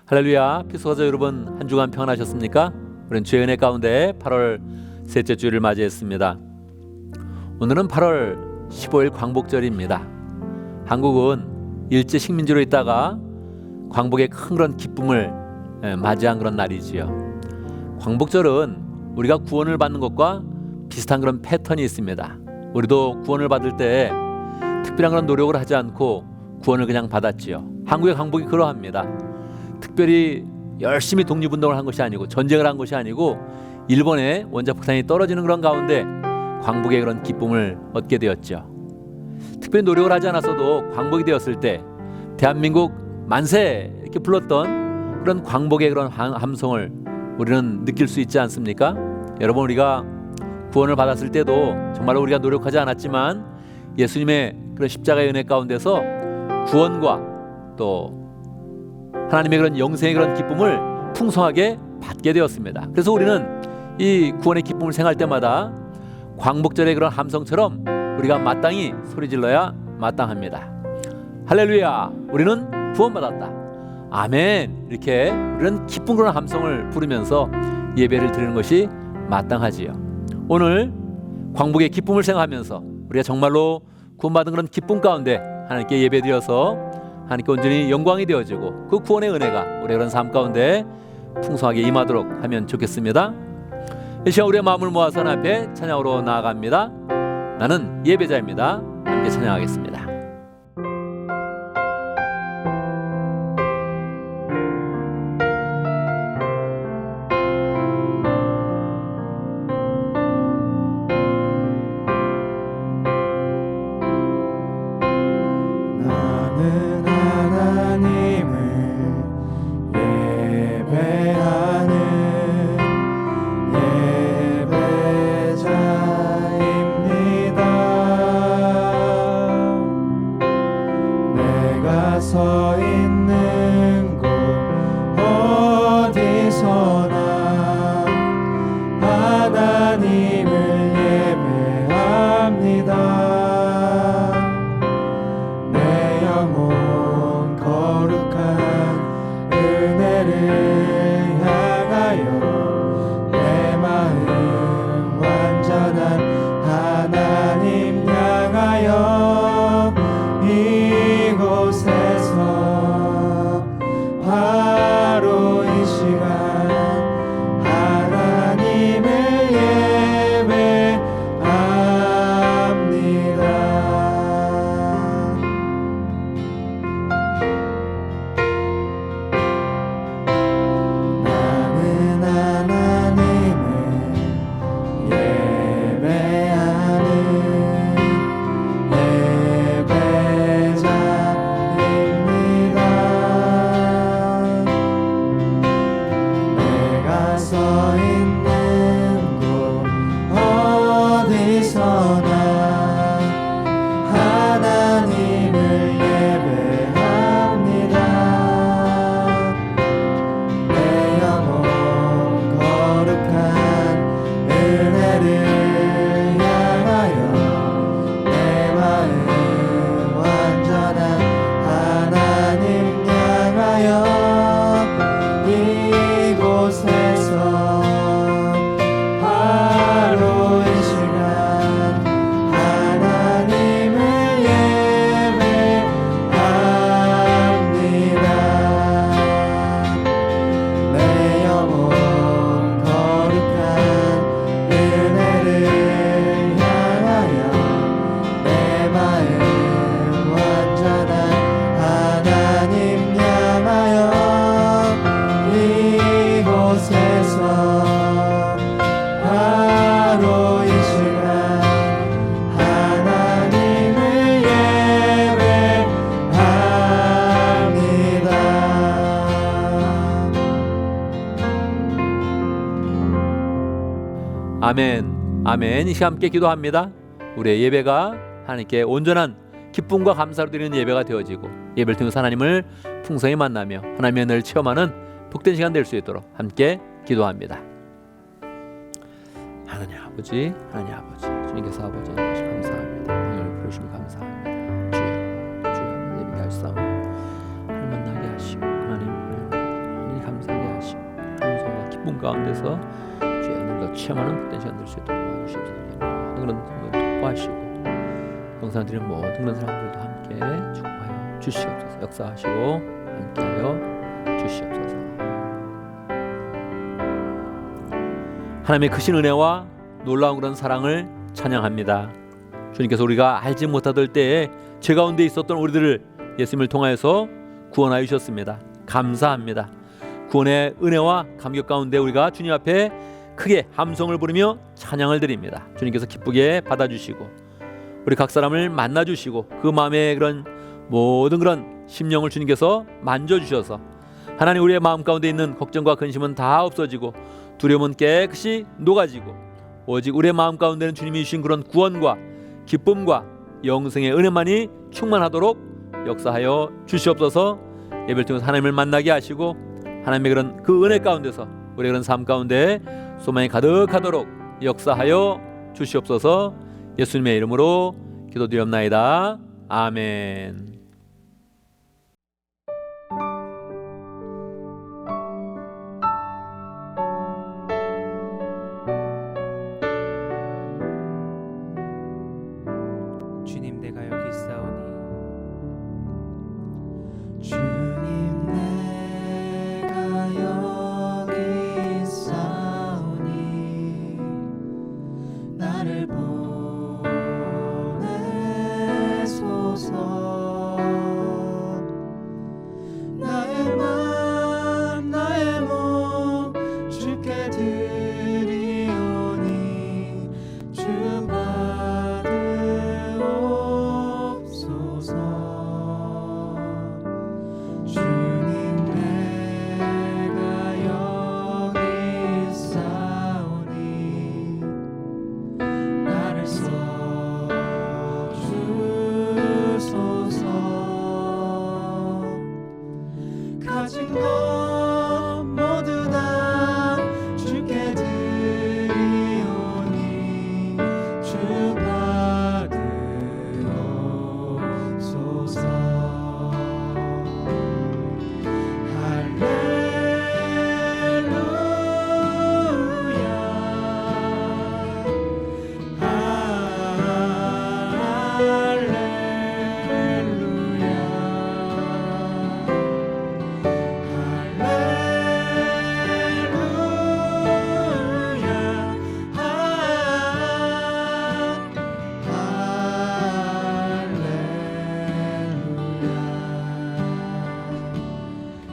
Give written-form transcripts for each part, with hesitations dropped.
할렐루야, 피수가족 여러분, 한 주간 평안하셨습니까? 우리는 주의 은혜 가운데 8월 셋째 주일을 맞이했습니다. 오늘은 8월 15일 광복절입니다. 한국은 일제 식민지로 있다가 광복의 큰 그런 기쁨을 맞이한 그런 날이지요. 광복절은 우리가 구원을 받는 것과 비슷한 그런 패턴이 있습니다. 우리도 구원을 받을 때 특별한 그런 노력을 하지 않고 구원을 그냥 받았지요. 한국의 광복이 그러합니다. 특별히 열심히 독립운동을 한 것이 아니고 전쟁을 한 것이 아니고 일본의 원자폭탄이 떨어지는 그런 가운데 광복의 그런 기쁨을 얻게 되었죠. 특별히 노력을 하지 않았어도 광복이 되었을 때 대한민국 만세 이렇게 불렀던 그런 광복의 그런 함성을 우리는 느낄 수 있지 않습니까? 여러분, 우리가 구원을 받았을 때도 정말로 우리가 노력하지 않았지만 예수님의 그런 십자가의 은혜 가운데서 구원과 또 하나님의 그런 영생의 그런 기쁨을 풍성하게 받게 되었습니다. 그래서 우리는 이 구원의 기쁨을 생각할 때마다 광복절의 그런 함성처럼 우리가 마땅히 소리질러야 마땅합니다. 할렐루야, 우리는 구원받았다. 아멘. 이렇게 우리는 기쁜 그런 함성을 부르면서 예배를 드리는 것이 마땅하지요. 오늘 광복의 기쁨을 생각하면서 우리가 정말로 구원받은 그런 기쁨 가운데 하나님께 예배드려서 하나님께 온전히 영광이 되어지고 그 구원의 은혜가 우리의 그런 삶 가운데 풍성하게 임하도록 하면 좋겠습니다. 이 시간 우리의 마음을 모아서 하나님 앞에 찬양으로 나아갑니다. 나는 예배자입니다. 함께 찬양하겠습니다. 서 있는 곳 어디서나 하나님을 예배합니다. 내 영혼 거룩한 은혜를 향하여 내 마음 완전한 하나님 향하여 이곳에서 바로 이 시간 하나님을 예배합니다. 나는 하나님을 예배하는 서 있는 곳 어디서나 하나님을 예배합니다. 내 영혼 거룩한 은혜를 향하여 내 마음 완전한 하나님 향하여 이곳에서 바로 이 시간 하나님을 예배합니다. 내 영혼 거룩한 은혜를 향하여 내 마음 완전한 하나님 향하여 이곳에서 바로 이 시간 하나님을 예배합니다. 아멘, 아멘. 이 시간 함께 기도합니다. 우리의 예배가 하나님께 온전한 기쁨과 감사로 드리는 예배가 되어지고 예배를 통해서 하나님을 풍성히 만나며 하나님의 은혜를 체험하는 복된 시간 될 수 있도록 함께 기도합니다. 하나님 아버지, 하나님 아버지, 주님께서 아버지 감사합니다. 오늘 부르심을 감사합니다. 주여, 주여, 예배하시사오니 하나님 만나게 하시고 하나님 가운데서 주의 능력 체험하는 복된 시간 될 수 있도록 도와주시옵소서. 모든 그런 성도 통과하시고 영상 드리는 모든 그런 사람들도 함께 축복하여 주시옵소서. 역사하시고 함께하여 주시옵소서. 하나님의 크신 은혜와 놀라운 그런 사랑을 찬양합니다. 주님께서 우리가 알지 못하던 때에 죄 가운데 있었던 우리들을 예수님을 통하여서 구원하여 주셨습니다. 감사합니다. 구원의 은혜와 감격 가운데 우리가 주님 앞에 크게 함성을 부르며 찬양을 드립니다. 주님께서 기쁘게 받아주시고 우리 각 사람을 만나주시고 그 마음의 그런 모든 그런 심령을 주님께서 만져주셔서 하나님 우리의 마음 가운데 있는 걱정과 근심은 다 없어지고 두려움은 깨끗이 녹아지고 오직 우리의 마음 가운데는 주님이 주신 그런 구원과 기쁨과 영생의 은혜만이 충만하도록 역사하여 주시옵소서. 예배를 통해서 하나님을 만나게 하시고 하나님의 그런 그 은혜 가운데서 우리의 그런 삶 가운데 소망이 가득하도록 역사하여 주시옵소서. 예수님의 이름으로 기도드리옵나이다. 아멘. 주님 내가 여기 있사오니 주님 내가 여기 있사오니 나를 보내소서. 나의 맘 나의 몸 주께 드리오니 주 받으옵소서. 주님 내가 여기 있사오니 나를 써주소서. 가진 것 모두 다 주께 드리오니 주 받으옵소서.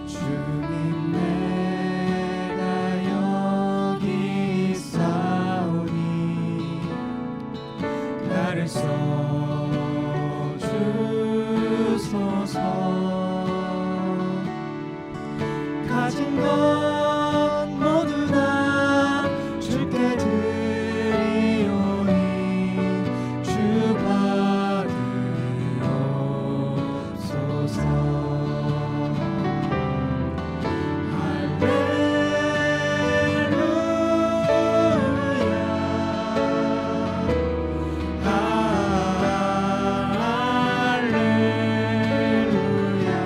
주님 내가 여기 있사오니 나를 써주소서. 가진 것 모두 다 주께 드리오니 주 받으옵소서. 할렐루야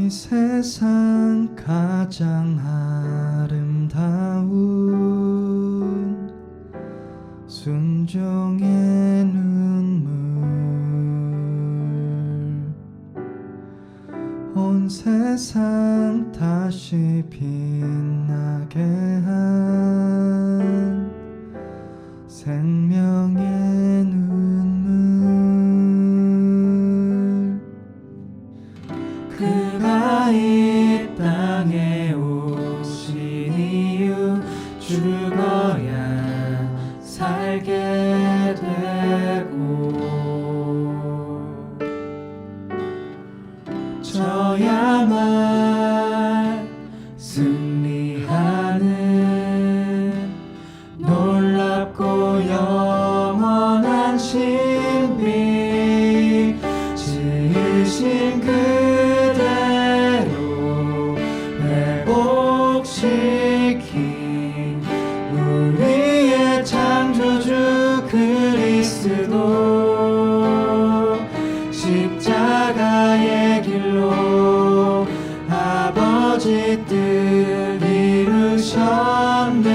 이 세상 가장 아름다운 순종의 눈물 온 세상 다시 빛나게 한 생명의 눈물 그가 이 땅에 오신 이유 죽어야 살게 되고 저야말 승리하는 놀랍고 영원한 신비 지으신 그대로 회복시킨 우리의 창조주 그리스도 십자가의 길로 아버지 뜻 이루셨네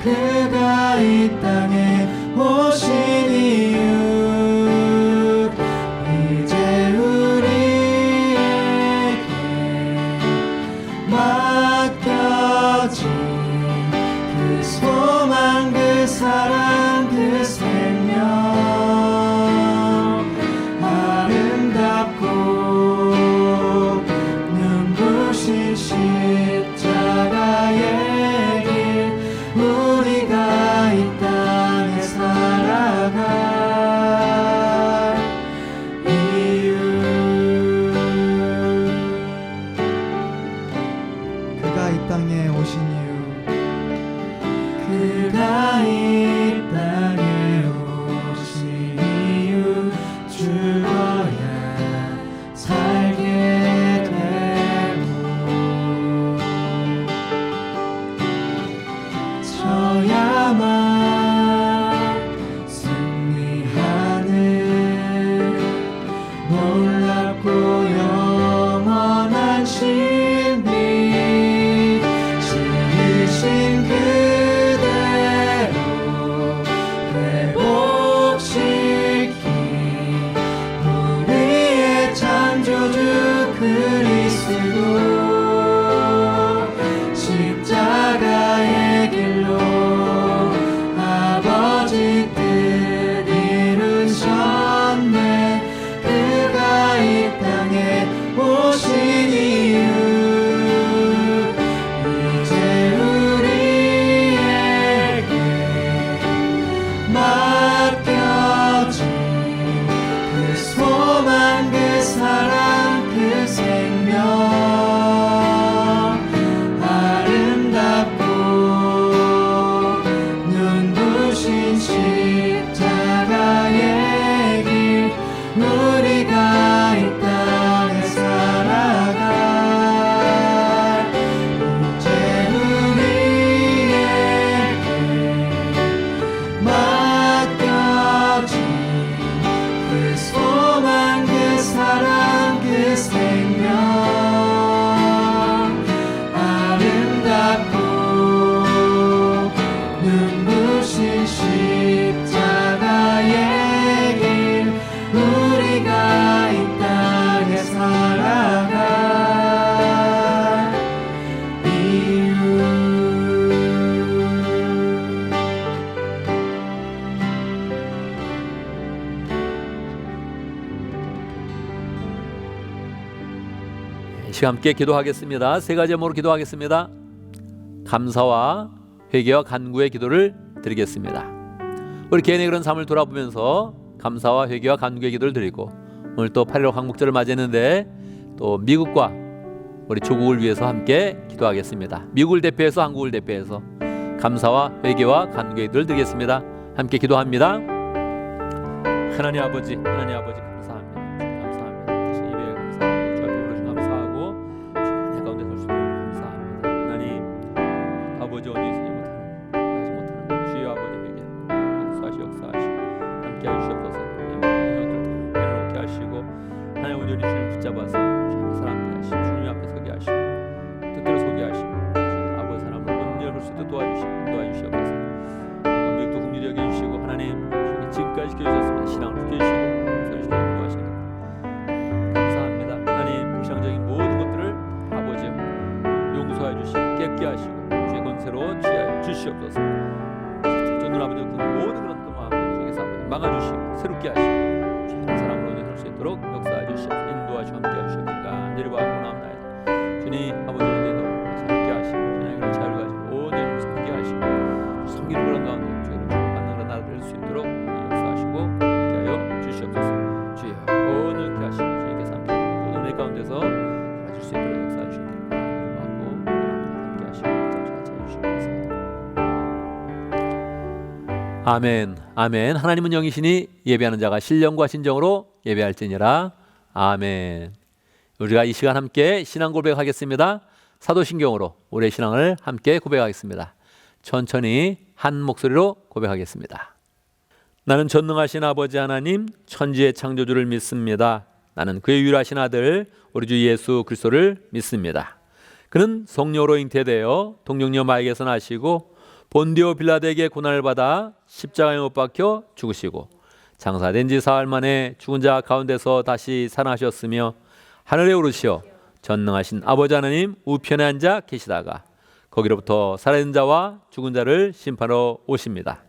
그가 이 땅에 오신 이유 이제 우리에게 맡겨진 그 소망 그 사랑 그 생명 아름답고 눈부신 십자가의 길 우리가 이 땅에 살아갈 이유 그가 이 땅에 오신 이유 그가 이 땅에 오신 이유 죽어야 살게 되고 저야만 승리하는 놀랍고 영원한 신비 지으신 그대로 회복시킨 우리의 창조주 그리스도 십자가의 길로 아버지 뜻 이루셨네 그가 이 땅에 오신 이유 이제 우리에게 맡겨진 그 소망 그 사랑 그 생명 아름답고 눈부신 십자가의 길 우리가 이 땅에 살아갈 이제 우리에게 맡겨진 그 소망 그 사랑 그 생명 아름답고 눈부신 십자가의 길 우리가 이 땅에 살아갈 이유 이 시간 함께 기도하겠습니다. 세 가지 제목으로 기도하겠습니다. 감사와 회개와 간구의 기도를 드리겠습니다. 우리 개인의 그런 삶을 돌아보면서 감사와 회개와 간구의 기도를 드리고 오늘 또 8.15 광복절을 맞이했는데 또 미국과 우리 조국을 위해서 함께 기도하겠습니다. 미국을 대표해서 한국을 대표해서 감사와 회개와 간구의 기도를 드리겠습니다. 함께 기도합니다. 하나님 아버지 감사합니다. 다시 예배에 감사하고 주 앞에 부르신 감사하고 주의 가운데 설 수 있도록 감사합니다. 하나님 아버지 어디 있으니 하지 못하는 주여 아버지에게 역사하시고 함께 하시옵소서. 인형들 내려놓게 하시고 하나님 온전히 주님 붙잡아서 주 앞에 사람들 하시고 주님 주님께서 도와주시고 인도하시옵소서. 미국도 긍휼히 여겨주시고 하나님 주님 지금까지 지켜주셨습니다. 신앙을 지켜주시고 인도하시옵소서. 감사합니다. 하나님 불상적인 모든 것들을 아버지 용서해 주시고 깨끗게 하시고 주의 권세로 취하여 주시옵소서. 저는 아버지 그 모든 그런 또한 주님께서 아버지 막아주시고 새롭게 하시고 주의 사랑으로 살 수 있도록 역사해 주시옵소서. 인도하시고 함께 하시옵소서. 간절히 바라옵나이다. 주님 아버지 오늘도 함께 하시고 주님의 그런 자유를 가지고 온 영혼 섬기게 하시고 섬기는 그런 가운데 주의 받는 그런 나라 될 수 있도록 역사하시고 함께 하여 주시옵소서. 주여 온 영혼 하시고 주님께서 함께 모든 은혜 가운데서 살아줄 수 있도록 역사해 주시옵소서. 함께 하시고 찾아주시옵소서. 아멘. 아멘. 하나님은 영이시니 예배하는 자가 신령과 진정으로 예배할지니라. 아멘. 우리가 이 시간 함께 신앙 고백하겠습니다. 사도신경으로 우리의 신앙을 함께 고백하겠습니다. 천천히 한 목소리로 고백하겠습니다. 나는 전능하신 아버지 하나님 천지의 창조주를 믿습니다. 나는 그의 유일하신 아들 우리 주 예수 그리스도를 믿습니다. 그는 성령으로 잉태되어 동정녀 마에게서 나시고 본디오 빌라도에게 고난을 받아 십자가에 못 박혀 죽으시고 장사된 지 사흘 만에 죽은 자 가운데서 다시 살아나셨으며 하늘에 오르시어 전능하신 아버지 하나님 우편에 앉아 계시다가 거기로부터 살아있는 자와 죽은 자를 심판하러 오십니다.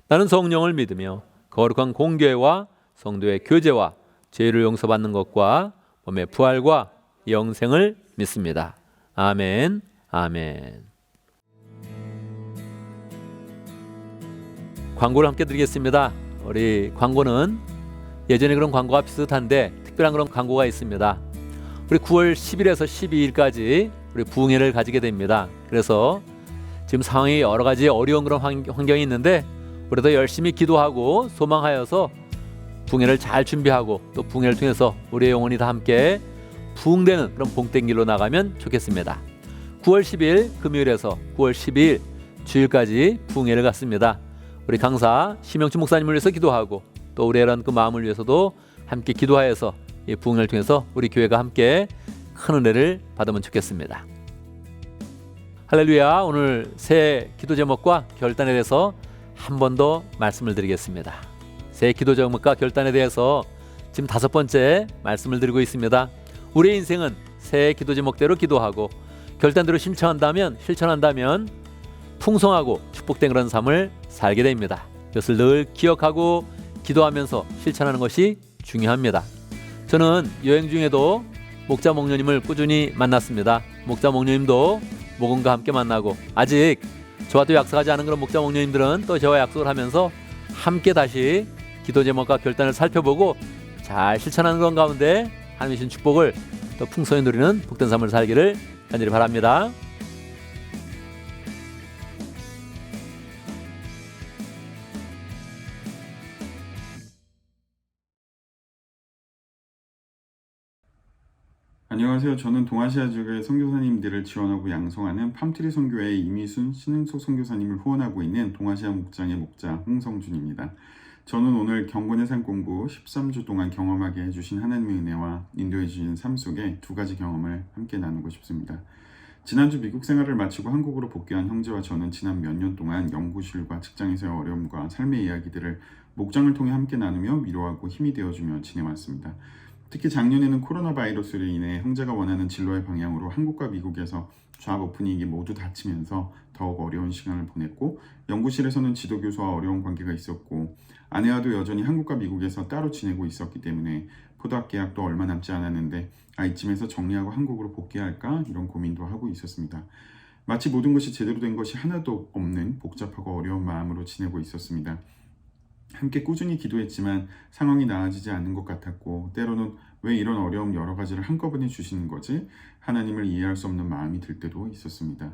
나는 성령을 믿으며 거룩한 공교회와 성도의 교제와 죄를 용서받는 것과 몸의 부활과 영생을 믿습니다. 아멘. 아멘. 광고를 함께 드리겠습니다. 우리 광고는 예전에 그런 광고가 비슷한데 특별한 그런 광고가 있습니다. 우리 9월 10일에서 12일까지 우리 부흥회를 가지게 됩니다. 그래서 지금 상황이 여러 가지 어려운 그런 환경이 있는데 우리도 열심히 기도하고 소망하여서 부흥회를 잘 준비하고 또 부흥회를 통해서 우리의 영혼이 다 함께 부흥되는 그런 복된 길로 나가면 좋겠습니다. 9월 10일 금요일에서 9월 12일 주일까지 부흥회를 갖습니다. 우리 강사 심영춘 목사님을 위해서 기도하고 또 우리의 그 마음을 위해서도 함께 기도하여서 이 부흥회를 통해서 우리 교회가 함께 큰 은혜를 받으면 좋겠습니다. 할렐루야. 오늘 새 기도 제목과 결단에 대해서 한 번 더 말씀을 드리겠습니다. 새 기도 제목과 결단에 대해서 지금 5번째 말씀을 드리고 있습니다. 우리의 인생은 새 기도 제목대로 기도하고 결단대로 실천한다면 풍성하고 축복된 그런 삶을 살게 됩니다. 이것을 늘 기억하고 기도하면서 실천하는 것이 중요합니다. 저는 여행 중에도 목자 목녀님을 꾸준히 만났습니다. 목자 목녀님도 목음과 함께 만나고 아직 저와 또 약속하지 않은 그런 목자 목녀님들은 또 저와 약속을 하면서 함께 다시 기도 제목과 결단을 살펴보고 잘 실천하는 그런 가운데 하나님의 주신 축복을 또 풍성히 누리는 복된 삶을 살기를 간절히 바랍니다. 안녕하세요. 저는 동아시아 지역의 선교사님들을 지원하고 양성하는 팜트리 선교회의 이미순 신흥석 선교사님을 후원하고 있는 동아시아 목장의 목자 홍성준입니다. 저는 오늘 경건의 삶 공부 13주 동안 경험하게 해주신 하나님의 은혜와 인도해 주신 삶 속에 2가지 경험을 함께 나누고 싶습니다. 지난주 미국 생활을 마치고 한국으로 복귀한 형제와 저는 지난 몇 년 동안 연구실과 직장에서의 어려움과 삶의 이야기들을 목장을 통해 함께 나누며 위로하고 힘이 되어주며 지내왔습니다. 특히 작년에는 코로나 바이러스로 인해 형제가 원하는 진로의 방향으로 한국과 미국에서 잡 오프닝이 모두 닫히면서 더욱 어려운 시간을 보냈고 연구실에서는 지도교수와 어려운 관계가 있었고 아내와도 여전히 한국과 미국에서 따로 지내고 있었기 때문에 포도학 계약도 얼마 남지 않았는데 이쯤에서 정리하고 한국으로 복귀할까 이런 고민도 하고 있었습니다. 마치 모든 것이 제대로 된 것이 하나도 없는 복잡하고 어려운 마음으로 지내고 있었습니다. 함께 꾸준히 기도했지만 상황이 나아지지 않는 것 같았고 때로는 왜 이런 어려움 여러 가지를 한꺼번에 주시는 거지? 하나님을 이해할 수 없는 마음이 들 때도 있었습니다.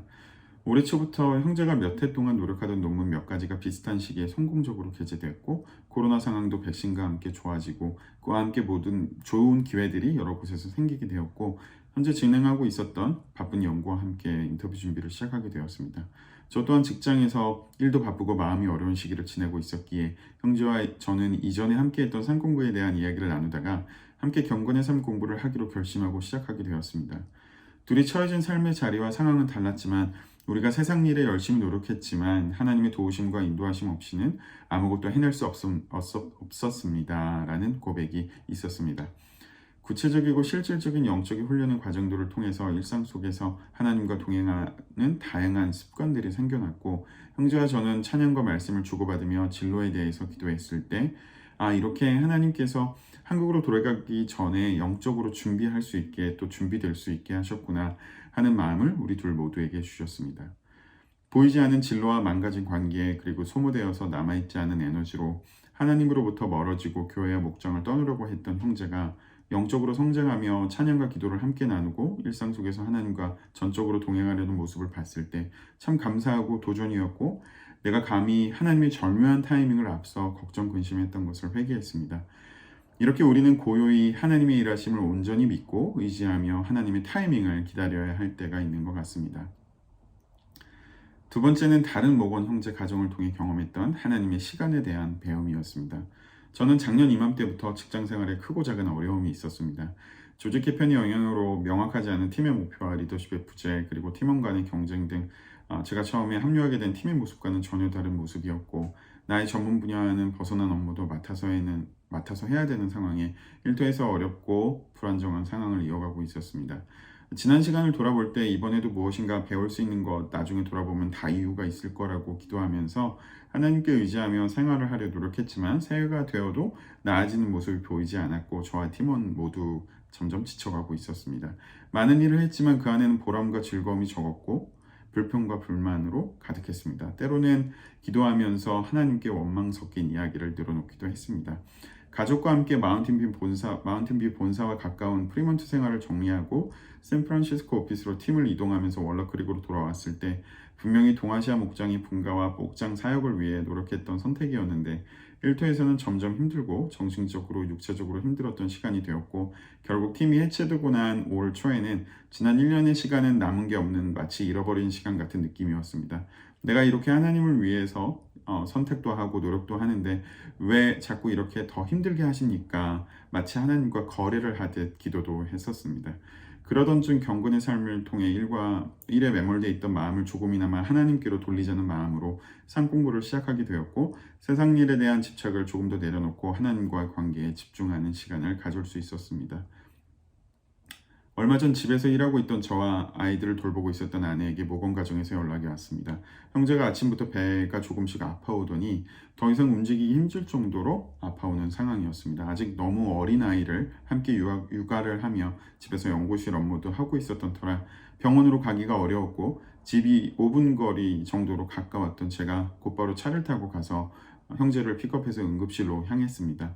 올해 초부터 형제가 몇 해 동안 노력하던 논문 몇 가지가 비슷한 시기에 성공적으로 게재되었고 코로나 상황도 백신과 함께 좋아지고 그와 함께 모든 좋은 기회들이 여러 곳에서 생기게 되었고 현재 진행하고 있었던 바쁜 연구와 함께 인터뷰 준비를 시작하게 되었습니다. 저 또한 직장에서 일도 바쁘고 마음이 어려운 시기를 지내고 있었기에 형제와 저는 이전에 함께했던 삶 공부에 대한 이야기를 나누다가 함께 경건의 삶 공부를 하기로 결심하고 시작하게 되었습니다. 둘이 처해진 삶의 자리와 상황은 달랐지만 우리가 세상 일에 열심히 노력했지만 하나님의 도우심과 인도하심 없이는 아무것도 해낼 수 없었습니다. 라는 고백이 있었습니다. 구체적이고 실질적인 영적인 훈련의 과정들을 통해서 일상 속에서 하나님과 동행하는 다양한 습관들이 생겨났고, 형제와 저는 찬양과 말씀을 주고받으며 진로에 대해서 기도했을 때 이렇게 하나님께서 한국으로 돌아가기 전에 영적으로 준비할 수 있게, 또 준비될 수 있게 하셨구나 하는 마음을 우리 둘 모두에게 주셨습니다. 보이지 않는 진로와 망가진 관계, 그리고 소모되어서 남아있지 않은 에너지로 하나님으로부터 멀어지고 교회와 목장을 떠나려고 했던 형제가 영적으로 성장하며 찬양과 기도를 함께 나누고 일상 속에서 하나님과 전적으로 동행하려는 모습을 봤을 때 참 감사하고 도전이었고, 내가 감히 하나님의 절묘한 타이밍을 앞서 걱정 근심했던 것을 회개했습니다. 이렇게 우리는 고요히 하나님의 일하심을 온전히 믿고 의지하며 하나님의 타이밍을 기다려야 할 때가 있는 것 같습니다. 두 번째는 다른 목원 형제 가정을 통해 경험했던 하나님의 시간에 대한 배움이었습니다. 저는 작년 이맘때부터 직장 생활에 크고 작은 어려움이 있었습니다. 조직 개편의 영향으로 명확하지 않은 팀의 목표와 리더십의 부재, 그리고 팀원 간의 경쟁 등 제가 처음에 합류하게 된 팀의 모습과는 전혀 다른 모습이었고, 나의 전문 분야와는 벗어난 업무도 맡아서 해야 되는 상황에 일터에서 어렵고 불안정한 상황을 이어가고 있었습니다. 지난 시간을 돌아볼 때 이번에도 무엇인가 배울 수 있는 것, 나중에 돌아보면 다 이유가 있을 거라고 기도하면서 하나님께 의지하며 생활을 하려 노력했지만 새해가 되어도 나아지는 모습이 보이지 않았고, 저와 팀원 모두 점점 지쳐가고 있었습니다. 많은 일을 했지만 그 안에는 보람과 즐거움이 적었고 불평과 불만으로 가득했습니다. 때로는 기도하면서 하나님께 원망 섞인 이야기를 늘어놓기도 했습니다. 가족과 함께 마운틴뷰 본사와 가까운 프리먼트 생활을 정리하고 샌프란시스코 오피스로 팀을 이동하면서 월러크릭으로 돌아왔을 때 분명히 동아시아 목장의 분가와 목장 사역을 위해 노력했던 선택이었는데, 일터에서는 점점 힘들고 정신적으로 육체적으로 힘들었던 시간이 되었고, 결국 팀이 해체되고 난 올 초에는 지난 1년의 시간은 남은 게 없는 마치 잃어버린 시간 같은 느낌이었습니다. 내가 이렇게 하나님을 위해서 선택도 하고 노력도 하는데 왜 자꾸 이렇게 더 힘들게 하십니까? 마치 하나님과 거래를 하듯 기도도 했었습니다. 그러던 중 경건의 삶을 통해 일에 매몰되어 있던 마음을 조금이나마 하나님께로 돌리자는 마음으로 상 공부를 시작하게 되었고, 세상 일에 대한 집착을 조금 더 내려놓고 하나님과의 관계에 집중하는 시간을 가질 수 있었습니다. 얼마 전 집에서 일하고 있던 저와 아이들을 돌보고 있었던 아내에게 모건 가정에서 연락이 왔습니다. 형제가 아침부터 배가 조금씩 아파오더니 더 이상 움직이기 힘들 정도로 아파오는 상황이었습니다. 아직 너무 어린 아이를 함께 육아를 하며 집에서 연구실 업무도 하고 있었던 터라 병원으로 가기가 어려웠고, 집이 5분 거리 정도로 가까웠던 제가 곧바로 차를 타고 가서 형제를 픽업해서 응급실로 향했습니다.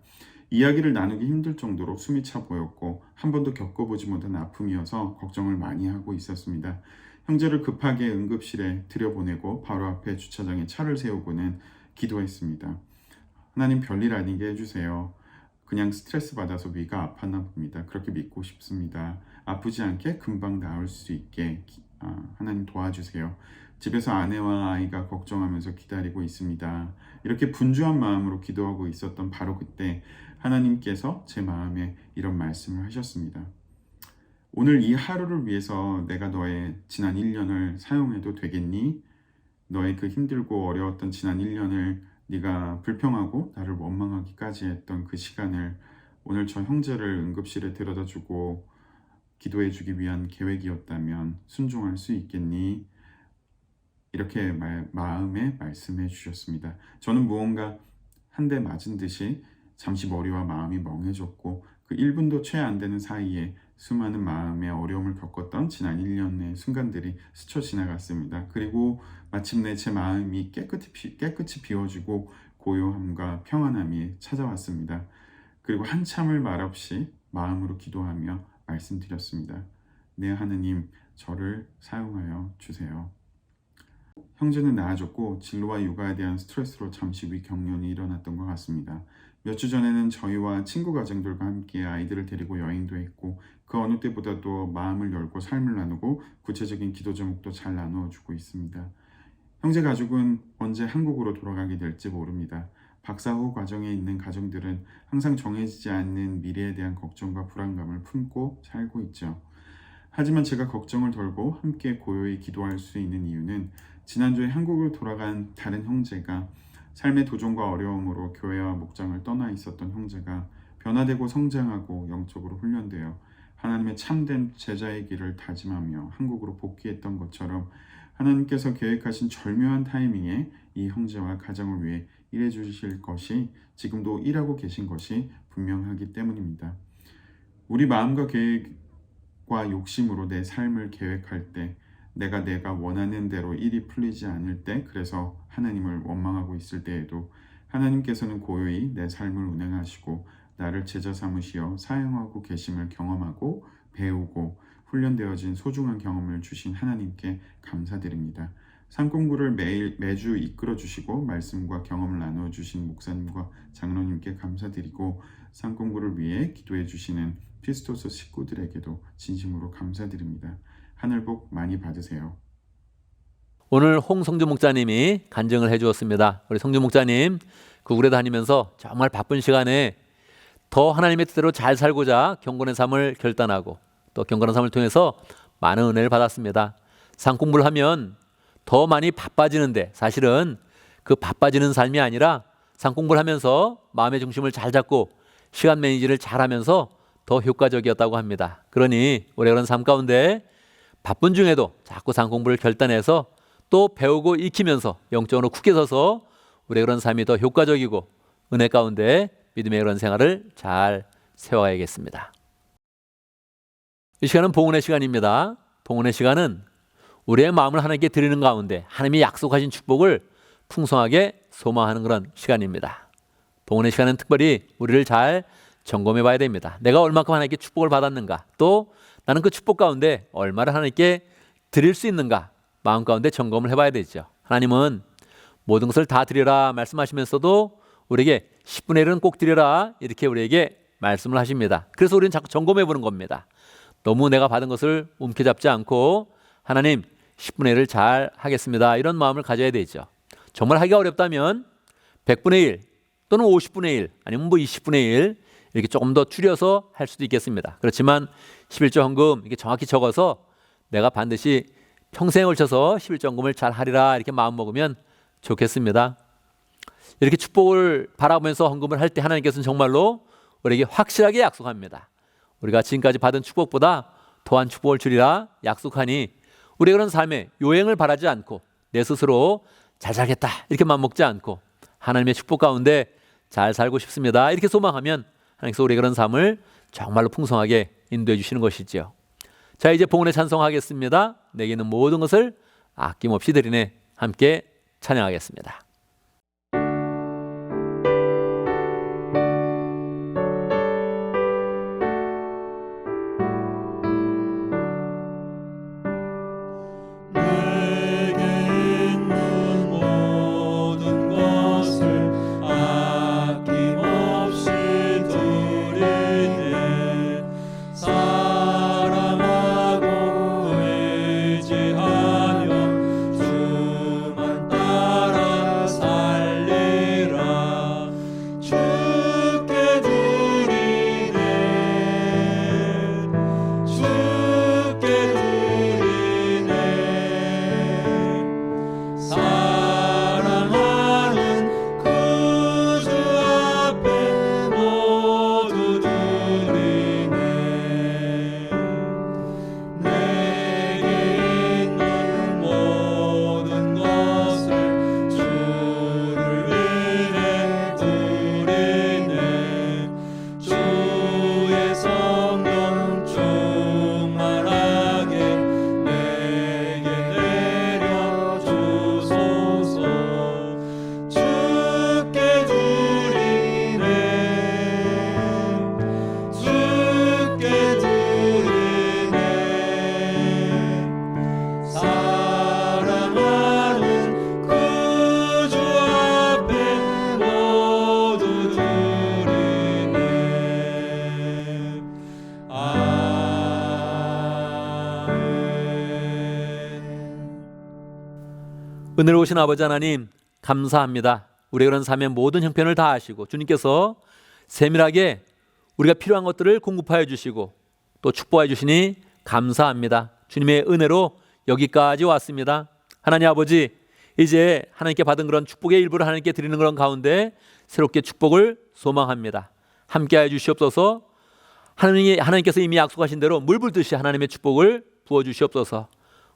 이야기를 나누기 힘들 정도로 숨이 차 보였고 한 번도 겪어보지 못한 아픔이어서 걱정을 많이 하고 있었습니다. 형제를 급하게 응급실에 들여보내고 바로 앞에 주차장에 차를 세우고는 기도했습니다. 하나님, 별일 아니게 해주세요. 그냥 스트레스 받아서 위가 아팠나 봅니다. 그렇게 믿고 싶습니다. 아프지 않게 금방 나을 수 있게 하나님 도와주세요. 집에서 아내와 아이가 걱정하면서 기다리고 있습니다. 이렇게 분주한 마음으로 기도하고 있었던 바로 그때 하나님께서 제 마음에 이런 말씀을 하셨습니다. 오늘 이 하루를 위해서 내가 너의 지난 1년을 사용해도 되겠니? 너의 그 힘들고 어려웠던 지난 1년을 네가 불평하고 나를 원망하기까지 했던 그 시간을 오늘 저 형제를 응급실에 데려다주고 기도해주기 위한 계획이었다면 순종할 수 있겠니? 이렇게 마음에 말씀해 주셨습니다. 저는 무언가 한 대 맞은 듯이 잠시 머리와 마음이 멍해졌고, 그 1분도 채 안 되는 사이에 수많은 마음의 어려움을 겪었던 지난 1년의 순간들이 스쳐 지나갔습니다. 그리고 마침내 제 마음이 깨끗이 비워지고 고요함과 평안함이 찾아왔습니다. 그리고 한참을 말없이 마음으로 기도하며 말씀드렸습니다. 네, 하느님, 저를 사용하여 주세요. 형제는 나아졌고 진로와 육아에 대한 스트레스로 잠시 위경련이 일어났던 것 같습니다. 몇 주 전에는 저희와 친구 가정들과 함께 아이들을 데리고 여행도 했고, 그 어느 때보다도 마음을 열고 삶을 나누고 구체적인 기도 제목도 잘 나누어주고 있습니다. 형제 가족은 언제 한국으로 돌아가게 될지 모릅니다. 박사 후 과정에 있는 가정들은 항상 정해지지 않는 미래에 대한 걱정과 불안감을 품고 살고 있죠. 하지만 제가 걱정을 덜고 함께 고요히 기도할 수 있는 이유는 지난주에 한국을 돌아간 다른 형제가 삶의 도전과 어려움으로 교회와 목장을 떠나 있었던 형제가 변화되고 성장하고 영적으로 훈련되어 하나님의 참된 제자의 길을 다짐하며 한국으로 복귀했던 것처럼 하나님께서 계획하신 절묘한 타이밍에 이 형제와 가정을 위해 일해 주실 것이 지금도 일하고 계신 것이 분명하기 때문입니다. 우리 마음과 계획과 욕심으로 내 삶을 계획할 때 내가 원하는 대로 일이 풀리지 않을 때 그래서 하나님을 원망하고 있을 때에도 하나님께서는 고요히 내 삶을 운행하시고 나를 제자 삼으시어 사용하고 계심을 경험하고 배우고 훈련되어진 소중한 경험을 주신 하나님께 감사드립니다. 산공부를 매주 이끌어 주시고 말씀과 경험을 나누어 주신 목사님과 장로님께 감사드리고 산공부를 위해 기도해 주시는 피스토스 식구들에게도 진심으로 감사드립니다. 하늘 복 많이 받으세요. 오늘 홍성주 목사님이 간증을 해주었습니다. 우리 성주 목사님 구글에 다니면서 정말 바쁜 시간에 더 하나님의 뜻대로 잘 살고자 경건의 삶을 결단하고 또 경건한 삶을 통해서 많은 은혜를 받았습니다. 산공부를 하면 더 많이 바빠지는데 사실은 그 바빠지는 삶이 아니라 산공부를 하면서 마음의 중심을 잘 잡고 시간 매니지를 잘 하면서 더 효과적이었다고 합니다. 그러니 우리 그런 삶 가운데 바쁜 중에도 자꾸 산공부를 결단해서 또 배우고 익히면서 영적으로 굳게 서서 우리 그런 삶이 더 효과적이고 은혜 가운데 믿음의 그런 생활을 잘 세워가야겠습니다. 이 시간은 봉헌의 시간입니다. 봉헌의 시간은 우리의 마음을 하나님께 드리는 가운데 하나님이 약속하신 축복을 풍성하게 소망하는 그런 시간입니다. 봉헌의 시간은 특별히 우리를 잘 점검해 봐야 됩니다. 내가 얼마큼 하나님께 축복을 받았는가, 또 나는 그 축복 가운데 얼마를 하나님께 드릴 수 있는가 마음 가운데 점검을 해봐야 되죠. 하나님은 모든 것을 다 드리라 말씀하시면서도 우리에게 10분의 1은 꼭 드리라 이렇게 우리에게 말씀을 하십니다. 그래서 우리는 자꾸 점검해 보는 겁니다. 너무 내가 받은 것을 움켜잡지 않고 하나님 10분의 1을 잘 하겠습니다. 이런 마음을 가져야 되죠. 정말 하기가 어렵다면 100분의 1 또는 50분의 1 아니면 뭐 20분의 1 이렇게 조금 더 줄여서 할 수도 있겠습니다. 그렇지만 11조 헌금 이게 정확히 적어서 내가 반드시 평생에 걸쳐서 11조 헌금을 잘 하리라 이렇게 마음 먹으면 좋겠습니다. 이렇게 축복을 바라보면서 헌금을 할 때 하나님께서는 정말로 우리에게 확실하게 약속합니다. 우리가 지금까지 받은 축복보다 더한 축복을 주리라 약속하니 우리가 그런 삶에 요행을 바라지 않고 내 스스로 잘 살겠다 이렇게 마음 먹지 않고 하나님의 축복 가운데 잘 살고 싶습니다 이렇게 소망하면 하나님께서 우리 그런 삶을 정말로 풍성하게 인도해 주시는 것이죠. 자, 이제 봉헌의 찬송하겠습니다. 내게 있는 모든 것을 아낌없이 드리네 함께 찬양하겠습니다. 은혜로우신 아버지 하나님 감사합니다. 우리가 그런 삶의 모든 형편을 다 아시고 주님께서 세밀하게 우리가 필요한 것들을 공급하여 주시고 또 축복해 주시니 감사합니다. 주님의 은혜로 여기까지 왔습니다. 하나님 아버지, 이제 하나님께 받은 그런 축복의 일부를 하나님께 드리는 그런 가운데 새롭게 축복을 소망합니다. 함께하여 주시옵소서. 하나님께서 이미 약속하신 대로 물 붓듯이 하나님의 축복을 부어 주시옵소서.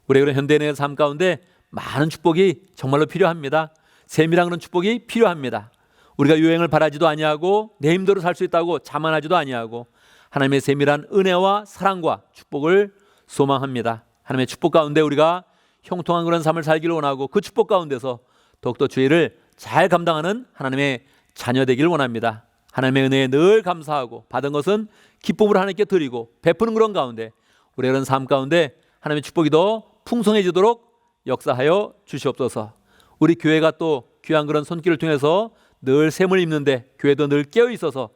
우리 그런 현대인의 삶 가운데 많은 축복이 정말로 필요합니다. 세밀한 그런 축복이 필요합니다. 우리가 유행을 바라지도 아니하고 내 힘대로 살 수 있다고 자만하지도 아니하고 하나님의 세밀한 은혜와 사랑과 축복을 소망합니다. 하나님의 축복 가운데 우리가 형통한 그런 삶을 살기를 원하고 그 축복 가운데서 더욱더 주의를 잘 감당하는 하나님의 자녀 되기를 원합니다. 하나님의 은혜에 늘 감사하고 받은 것은 기쁨으로 하나님께 드리고 베푸는 그런 가운데 우리의 그런 삶 가운데 하나님의 축복이 더 풍성해지도록 역사하여 주시옵소서. 우리 교회가 또 귀한 그런 손길을 통해서 늘 샘을 입는데 교회도 늘 깨어 있어서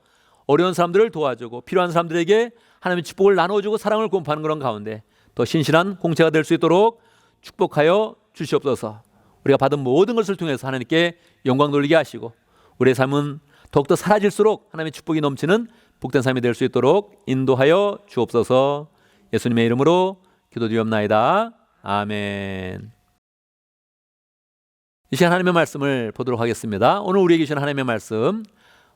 어려운 사람들을 도와주고 필요한 사람들에게 하나님의 축복을 나눠주고 사랑을 공포하는 그런 가운데 더 신실한 공체가 될 수 있도록 축복하여 주시옵소서. 우리가 받은 모든 것을 통해서 하나님께 영광 돌리게 하시고 우리의 삶은 더욱더 사라질수록 하나님의 축복이 넘치는 복된 삶이 될 수 있도록 인도하여 주옵소서. 예수님의 이름으로 기도드리옵나이다. 아멘. 이 시간 하나님의 말씀을 보도록 하겠습니다. 오늘 우리에게 주신 하나님의 말씀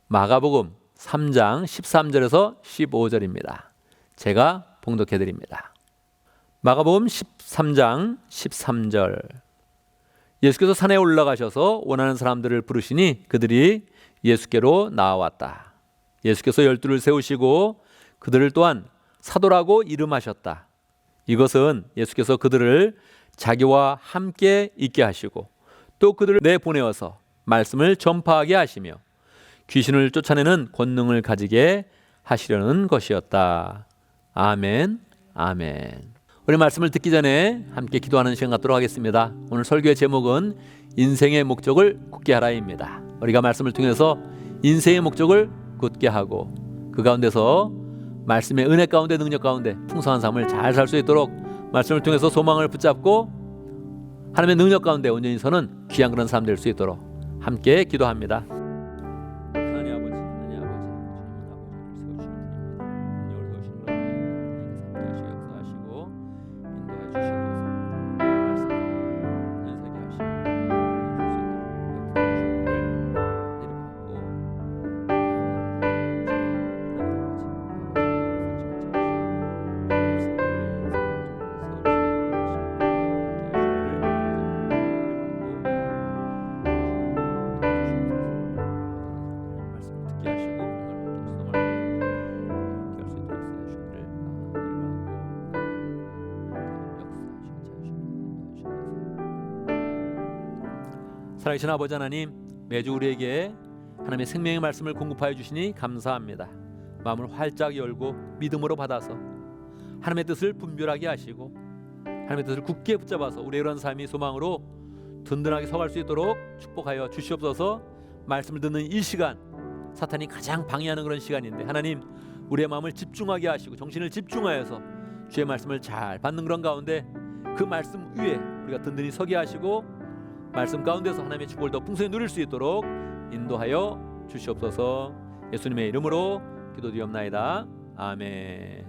마가복음 3장 13절에서 15절입니다. 제가 봉독해 드립니다. 마가복음 13장 13절. 예수께서 산에 올라가셔서 원하는 사람들을 부르시니 그들이 예수께로 나아왔다. 예수께서 12를 세우시고 그들을 또한 사도라고 이름하셨다. 이것은 예수께서 그들을 자기와 함께 있게 하시고 또 그들을 내보내어서 말씀을 전파하게 하시며 귀신을 쫓아내는 권능을 가지게 하시려는 것이었다. 아멘, 아멘. 우리 말씀을 듣기 전에 함께 기도하는 시간 갖도록 하겠습니다. 오늘 설교의 제목은 인생의 목적을 굳게 하라입니다. 우리가 말씀을 통해서 인생의 목적을 굳게 하고 그 가운데서 말씀의 은혜 가운데 능력 가운데 풍성한 삶을 잘 살 수 있도록 말씀을 통해서 소망을 붙잡고 하나님의 능력 가운데 온전히 서는 귀한 그런 사람 될 수 있도록 함께 기도합니다. 하나님 아버지, 주님은 아버지를 세워주시는 분입니다. 능력을 세우시는 분입니다. 역사하시고 인도해 살아계신 아버지 하나님, 매주 우리에게 하나님의 생명의 말씀을 공급하여 주시니 감사합니다. 마음을 활짝 열고 믿음으로 받아서 하나님의 뜻을 분별하게 하시고 하나님의 뜻을 굳게 붙잡아서 우리의 이런 삶이 소망으로 든든하게 서갈 수 있도록 축복하여 주시옵소서. 말씀을 듣는 이 시간, 사탄이 가장 방해하는 그런 시간인데 하나님, 우리의 마음을 집중하게 하시고 정신을 집중하여서 주의 말씀을 잘 받는 그런 가운데 그 말씀 위에 우리가 든든히 서게 하시고 말씀 가운데서 하나님의 축복을 더 풍성히 누릴 수 있도록 인도하여 주시옵소서. 예수님의 이름으로 기도드리옵나이다. 아멘.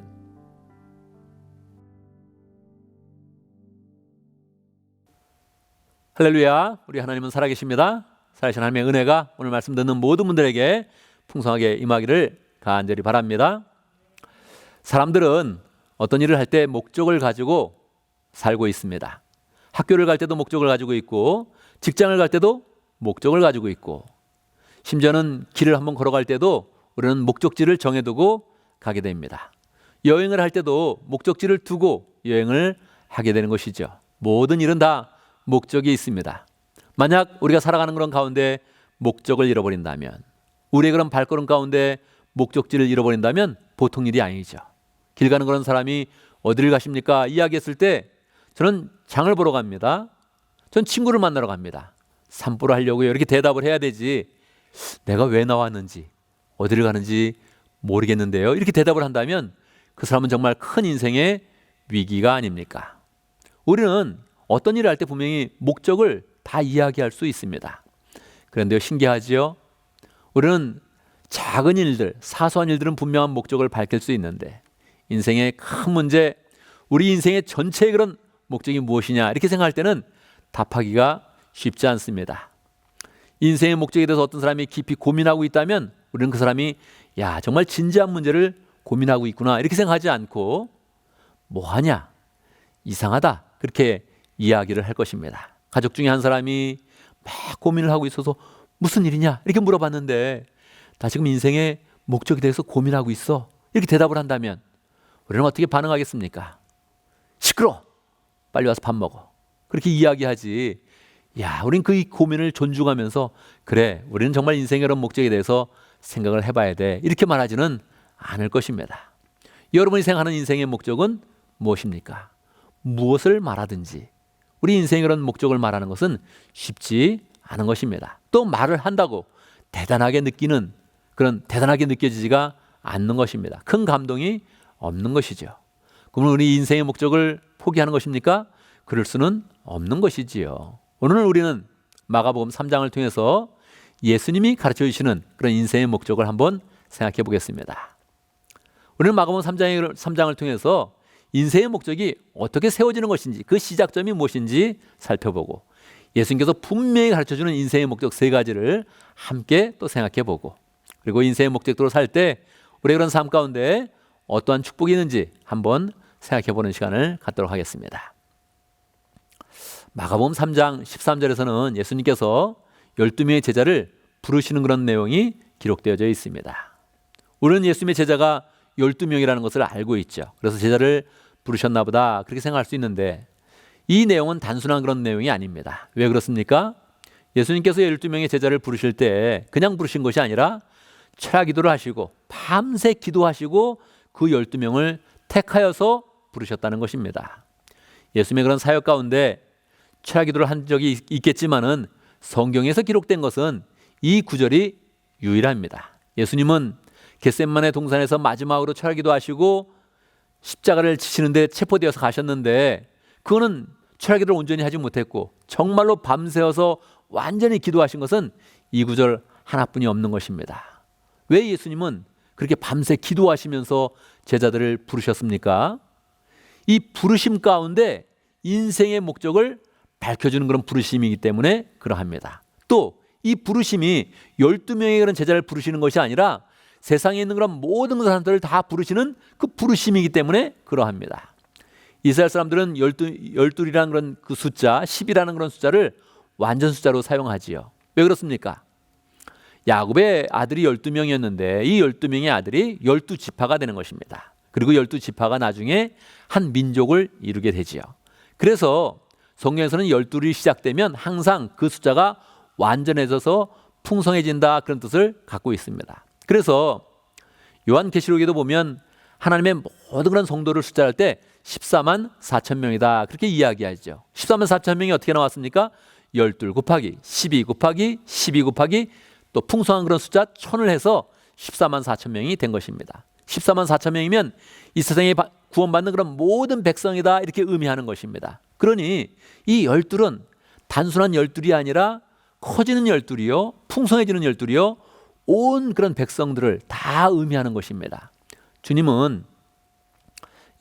할렐루야. 우리 하나님은 살아계십니다. 살아계신 하나님의 은혜가 오늘 말씀 듣는 모든 분들에게 풍성하게 임하기를 간절히 바랍니다. 사람들은 어떤 일을 할 때 목적을 가지고 살고 있습니다. 학교를 갈 때도 목적을 가지고 있고 직장을 갈 때도 목적을 가지고 있고 심지어는 길을 한번 걸어갈 때도 우리는 목적지를 정해두고 가게 됩니다. 여행을 할 때도 목적지를 두고 여행을 하게 되는 것이죠. 모든 일은 다 목적이 있습니다. 만약 우리가 살아가는 그런 가운데 목적을 잃어버린다면, 우리의 그런 발걸음 가운데 목적지를 잃어버린다면 보통 일이 아니죠. 길 가는 그런 사람이 어디를 가십니까? 이야기했을 때 저는 장을 보러 갑니다. 전 친구를 만나러 갑니다. 산보를 하려고요. 이렇게 대답을 해야 되지, 내가 왜 나왔는지 어디를 가는지 모르겠는데요, 이렇게 대답을 한다면 그 사람은 정말 큰 인생의 위기가 아닙니까? 우리는 어떤 일을 할 때 분명히 목적을 다 이야기할 수 있습니다. 그런데요, 신기하지요? 우리는 작은 일들, 사소한 일들은 분명한 목적을 밝힐 수 있는데 인생의 큰 문제, 우리 인생의 전체의 그런 목적이 무엇이냐 이렇게 생각할 때는 답하기가 쉽지 않습니다. 인생의 목적에 대해서 어떤 사람이 깊이 고민하고 있다면 우리는 그 사람이 야 정말 진지한 문제를 고민하고 있구나 이렇게 생각하지 않고 뭐하냐 이상하다 그렇게 이야기를 할 것입니다. 가족 중에 한 사람이 막 고민을 하고 있어서 무슨 일이냐 이렇게 물어봤는데 나 지금 인생의 목적에 대해서 고민하고 있어 이렇게 대답을 한다면 우리는 어떻게 반응하겠습니까? 시끄러 빨리 와서 밥 먹어 그렇게 이야기하지. 야 우린 그 고민을 존중하면서 그래 우리는 정말 인생의 그런 목적에 대해서 생각을 해봐야 돼 이렇게 말하지는 않을 것입니다. 여러분이 생각하는 인생의 목적은 무엇입니까? 무엇을 말하든지 우리 인생의 그런 목적을 말하는 것은 쉽지 않은 것입니다. 또 말을 한다고 대단하게 느껴지지가 않는 것입니다. 큰 감동이 없는 것이죠. 그러면 우리 인생의 목적을 포기하는 것입니까? 그럴 수는 없는 것이지요. 오늘 우리는 마가복음 3장을 통해서 예수님이 가르쳐 주시는 그런 인생의 목적을 한번 생각해 보겠습니다. 우리는 마가복음 3장을 통해서 인생의 목적이 어떻게 세워지는 것인지 그 시작점이 무엇인지 살펴보고 예수님께서 분명히 가르쳐주는 인생의 목적 세 가지를 함께 또 생각해 보고 그리고 인생의 목적대로 살 때 우리의 그런 삶 가운데 어떠한 축복이 있는지 한번 생각해 보는 시간을 갖도록 하겠습니다. 마가복음 3장 13절에서는 예수님께서 12명의 제자를 부르시는 그런 내용이 기록되어져 있습니다. 우리는 예수님의 제자가 12명이라는 것을 알고 있죠. 그래서 제자를 부르셨나 보다 그렇게 생각할 수 있는데 이 내용은 단순한 그런 내용이 아닙니다. 왜 그렇습니까? 예수님께서 12명의 제자를 부르실 때 그냥 부르신 것이 아니라 철야 기도를 하시고 밤새 기도하시고 그 12명을 택하여서 부르셨다는 것입니다. 예수님의 그런 사역 가운데 철야 기도를 한 적이 있겠지만은 성경에서 기록된 것은 이 구절이 유일합니다. 예수님은 겟세마네 동산에서 마지막으로 철야 기도하시고 십자가를 지시는데 체포되어서 가셨는데 그거는 철야 기도를 온전히 하지 못했고 정말로 밤새워서 완전히 기도하신 것은 이 구절 하나뿐이 없는 것입니다. 왜 예수님은 그렇게 밤새 기도하시면서 제자들을 부르셨습니까? 이 부르심 가운데 인생의 목적을 밝혀주는 그런 부르심이기 때문에 그러합니다. 또 이 부르심이 12명의 그런 제자를 부르시는 것이 아니라 세상에 있는 그런 모든 사람들을 다 부르시는 그 부르심이기 때문에 그러합니다. 이스라엘 사람들은 12이라는 그런 그 숫자, 10이라는 그런 숫자를 완전 숫자로 사용하지요. 왜 그렇습니까? 야곱의 아들이 12명이었는데 이 12명의 아들이 12지파가 되는 것입니다. 그리고 12지파가 나중에 한 민족을 이루게 되지요. 그래서 성경에서는 12이 시작되면 항상 그 숫자가 완전해져서 풍성해진다 그런 뜻을 갖고 있습니다. 그래서 요한계시록에도 보면 하나님의 모든 그런 성도를 숫자할 때 14만 4천 명이다 그렇게 이야기하죠. 14만 4천 명이 어떻게 나왔습니까? 12 곱하기 12 곱하기 12 곱하기 또 풍성한 그런 숫자 1000을 해서 14만 4천 명이 된 것입니다. 14만 4천 명이면 이 세상에 구원받는 그런 모든 백성이다 이렇게 의미하는 것입니다. 그러니 이 12은 단순한 12이 아니라 커지는 12이요 풍성해지는 12이요 온 그런 백성들을 다 의미하는 것입니다. 주님은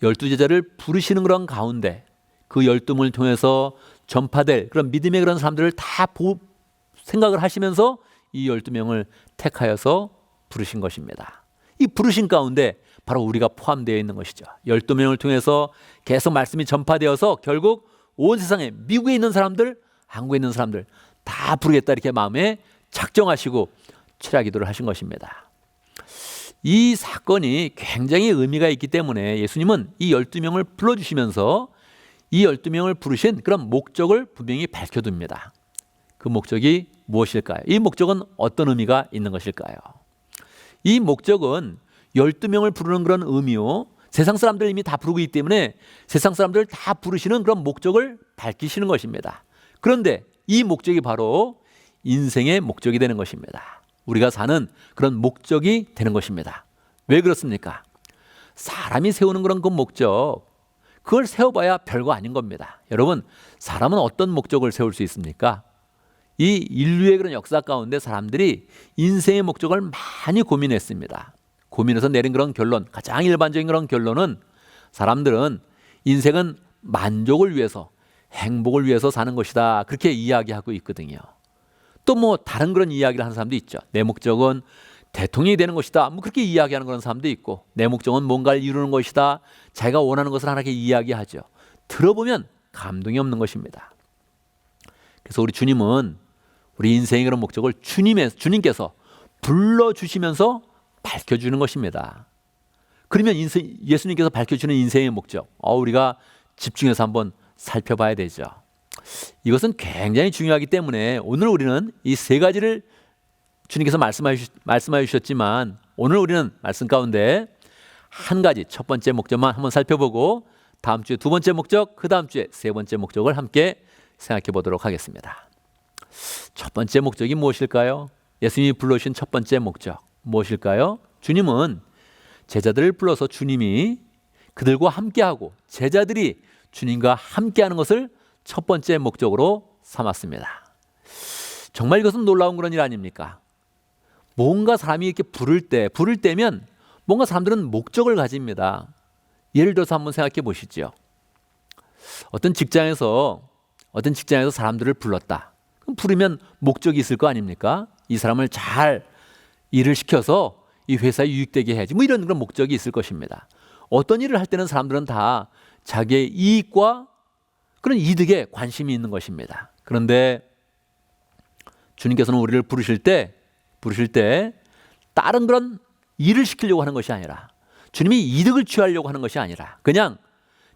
12제자를 부르시는 그런 가운데 그 12명을 통해서 전파될 그런 믿음의 그런 사람들을 다 생각을 하시면서 이 12명을 택하여서 부르신 것입니다. 이 부르신 가운데 바로 우리가 포함되어 있는 것이죠. 12명을 통해서 계속 말씀이 전파되어서 결국 온 세상에 미국에 있는 사람들, 한국에 있는 사람들 다 부르겠다 이렇게 마음에 작정하시고 철야 기도를 하신 것입니다. 이 사건이 굉장히 의미가 있기 때문에 예수님은 이 12명을 불러주시면서 이 12명을 부르신 그런 목적을 분명히 밝혀둡니다. 그 목적이 무엇일까요? 이 목적은 어떤 의미가 있는 것일까요? 이 목적은 12명을 부르는 그런 의미요. 세상 사람들 이미 다 부르고 있기 때문에 세상 사람들을 다 부르시는 그런 목적을 밝히시는 것입니다. 그런데 이 목적이 바로 인생의 목적이 되는 것입니다. 우리가 사는 그런 목적이 되는 것입니다. 왜 그렇습니까? 사람이 세우는 그런 그 목적, 그걸 세워봐야 별거 아닌 겁니다. 여러분, 사람은 어떤 목적을 세울 수 있습니까? 이 인류의 그런 역사 가운데 사람들이 인생의 목적을 많이 고민했습니다. 고민해서 내린 그런 결론, 가장 일반적인 그런 결론은 사람들은 인생은 만족을 위해서, 행복을 위해서 사는 것이다. 그렇게 이야기하고 있거든요. 또 뭐 다른 그런 이야기를 하는 사람도 있죠. 내 목적은 대통령이 되는 것이다. 뭐 그렇게 이야기하는 그런 사람도 있고, 내 목적은 뭔가를 이루는 것이다. 자기가 원하는 것을 하나씩 이야기하죠. 들어보면 감동이 없는 것입니다. 그래서 우리 주님은 우리 인생의 그런 목적을 주님께서 불러주시면서 밝혀주는 것입니다. 그러면 예수님께서 밝혀주는 인생의 목적, 우리가 집중해서 한번 살펴봐야 되죠. 이것은 굉장히 중요하기 때문에 오늘 우리는 이 세 가지를 주님께서 말씀하여 주셨지만, 오늘 우리는 말씀 가운데 한 가지, 첫 번째 목적만 한번 살펴보고 다음 주에 두 번째 목적, 그 다음 주에 세 번째 목적을 함께 생각해 보도록 하겠습니다. 첫 번째 목적이 무엇일까요? 예수님이 불러주신 첫 번째 목적 무엇일까요? 주님은 제자들을 불러서 주님이 그들과 함께하고 제자들이 주님과 함께하는 것을 첫 번째 목적으로 삼았습니다. 정말 이것은 놀라운 그런 일 아닙니까? 뭔가 사람이 이렇게 부를 때면 뭔가 사람들은 목적을 가집니다. 예를 들어서 한번 생각해 보시죠. 어떤 직장에서 사람들을 불렀다. 그럼 부르면 목적이 있을 거 아닙니까? 이 사람을 잘 일을 시켜서 이 회사에 유익되게 해야지. 뭐 이런 그런 목적이 있을 것입니다. 어떤 일을 할 때는 사람들은 다 자기의 이익과 그런 이득에 관심이 있는 것입니다. 그런데 주님께서는 우리를 부르실 때 다른 그런 일을 시키려고 하는 것이 아니라, 주님이 이득을 취하려고 하는 것이 아니라 그냥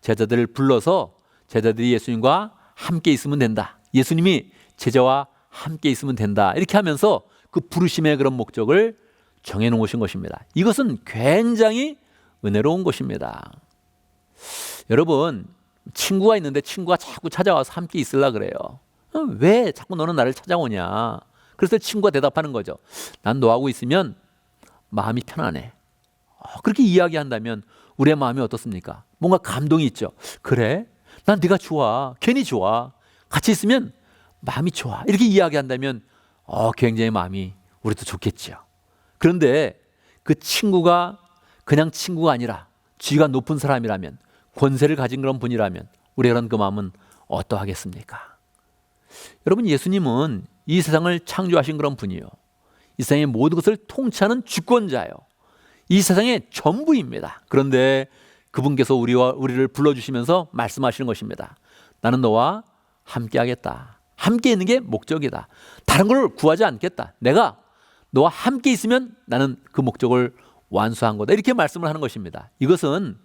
제자들을 불러서 제자들이 예수님과 함께 있으면 된다. 예수님이 제자와 함께 있으면 된다. 이렇게 하면서 그 부르심의 그런 목적을 정해놓으신 것입니다. 이것은 굉장히 은혜로운 것입니다. 여러분, 친구가 있는데 친구가 자꾸 찾아와서 함께 있으려고 그래요. 왜 자꾸 너는 나를 찾아오냐. 그래서 친구가 대답하는 거죠. 난 너하고 있으면 마음이 편안해. 그렇게 이야기한다면 우리의 마음이 어떻습니까? 뭔가 감동이 있죠. 그래? 난 네가 좋아. 괜히 좋아. 같이 있으면 마음이 좋아. 이렇게 이야기한다면 굉장히 마음이 우리도 좋겠죠. 그런데 그 친구가 그냥 친구가 아니라 지위가 높은 사람이라면, 권세를 가진 그런 분이라면 우리가 그 마음은 어떠하겠습니까? 여러분, 예수님은 이 세상을 창조하신 그런 분이요, 이 세상의 모든 것을 통치하는 주권자요, 이 세상의 전부입니다. 그런데 그분께서 우리를 불러주시면서 말씀하시는 것입니다. 나는 너와 함께 하겠다. 함께 있는 게 목적이다. 다른 걸 구하지 않겠다. 내가 너와 함께 있으면 나는 그 목적을 완수한 거다. 이렇게 말씀을 하는 것입니다. 이것은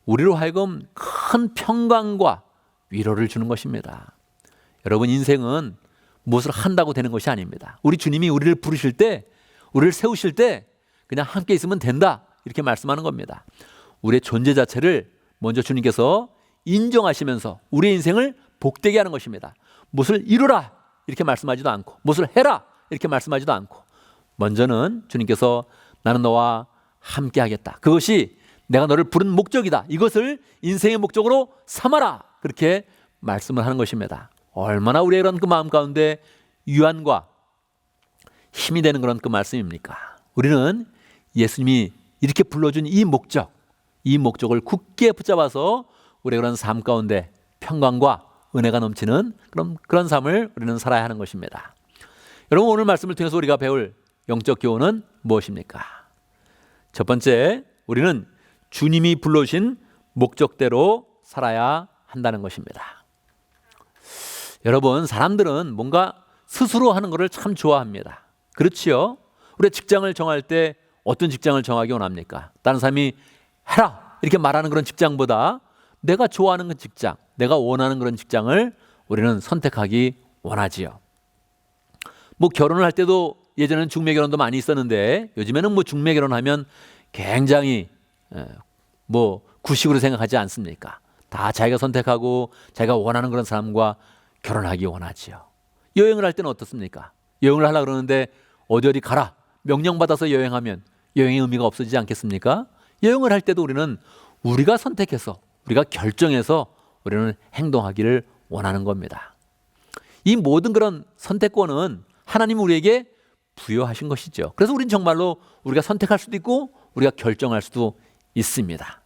우리로 하여금 큰 평강과 위로를 주는 것입니다. 여러분, 인생은 무엇을 한다고 되는 것이 아닙니다. 우리 주님이 우리를 부르실 때, 우리를 세우실 때 그냥 함께 있으면 된다. 이렇게 말씀하는 겁니다. 우리의 존재 자체를 먼저 주님께서 인정하시면서 우리의 인생을 복되게 하는 것입니다. 무엇을 이루라 이렇게 말씀하지도 않고, 무엇을 해라 이렇게 말씀하지도 않고, 먼저는 주님께서 나는 너와 함께 하겠다. 그것이 내가 너를 부른 목적이다. 이것을 인생의 목적으로 삼아라. 그렇게 말씀을 하는 것입니다. 얼마나 우리의 그런 그 마음 가운데 유안과 힘이 되는 그런 그 말씀입니까? 우리는 예수님이 이렇게 불러준 이 목적을 굳게 붙잡아서 우리의 그런 삶 가운데 평강과 은혜가 넘치는 그런 삶을 우리는 살아야 하는 것입니다. 여러분, 오늘 말씀을 통해서 우리가 배울 영적 교훈은 무엇입니까? 첫 번째, 우리는 주님이 불러주신 목적대로 살아야 한다는 것입니다. 여러분, 사람들은 뭔가 스스로 하는 것을 참 좋아합니다. 그렇지요? 우리 직장을 정할 때 어떤 직장을 정하기 원합니까? 다른 사람이 해라 이렇게 말하는 그런 직장보다 내가 좋아하는 그 직장, 내가 원하는 그런 직장을 우리는 선택하기 원하지요. 뭐 결혼을 할 때도 예전에는 중매 결혼도 많이 있었는데 요즘에는 뭐 중매 결혼하면 굉장히 뭐 구식으로 생각하지 않습니까? 다 자기가 선택하고 자기가 원하는 그런 사람과 결혼하기 원하지요. 여행을 할 때는 어떻습니까? 여행을 하려고 그러는데 어디 가라 명령받아서 여행하면 여행의 의미가 없어지지 않겠습니까? 여행을 할 때도 우리는 우리가 선택해서, 우리가 결정해서 우리는 행동하기를 원하는 겁니다. 이 모든 그런 선택권은 하나님이 우리에게 부여하신 것이죠. 그래서 우리는 정말로 우리가 선택할 수도 있고 우리가 결정할 수도 있습니다.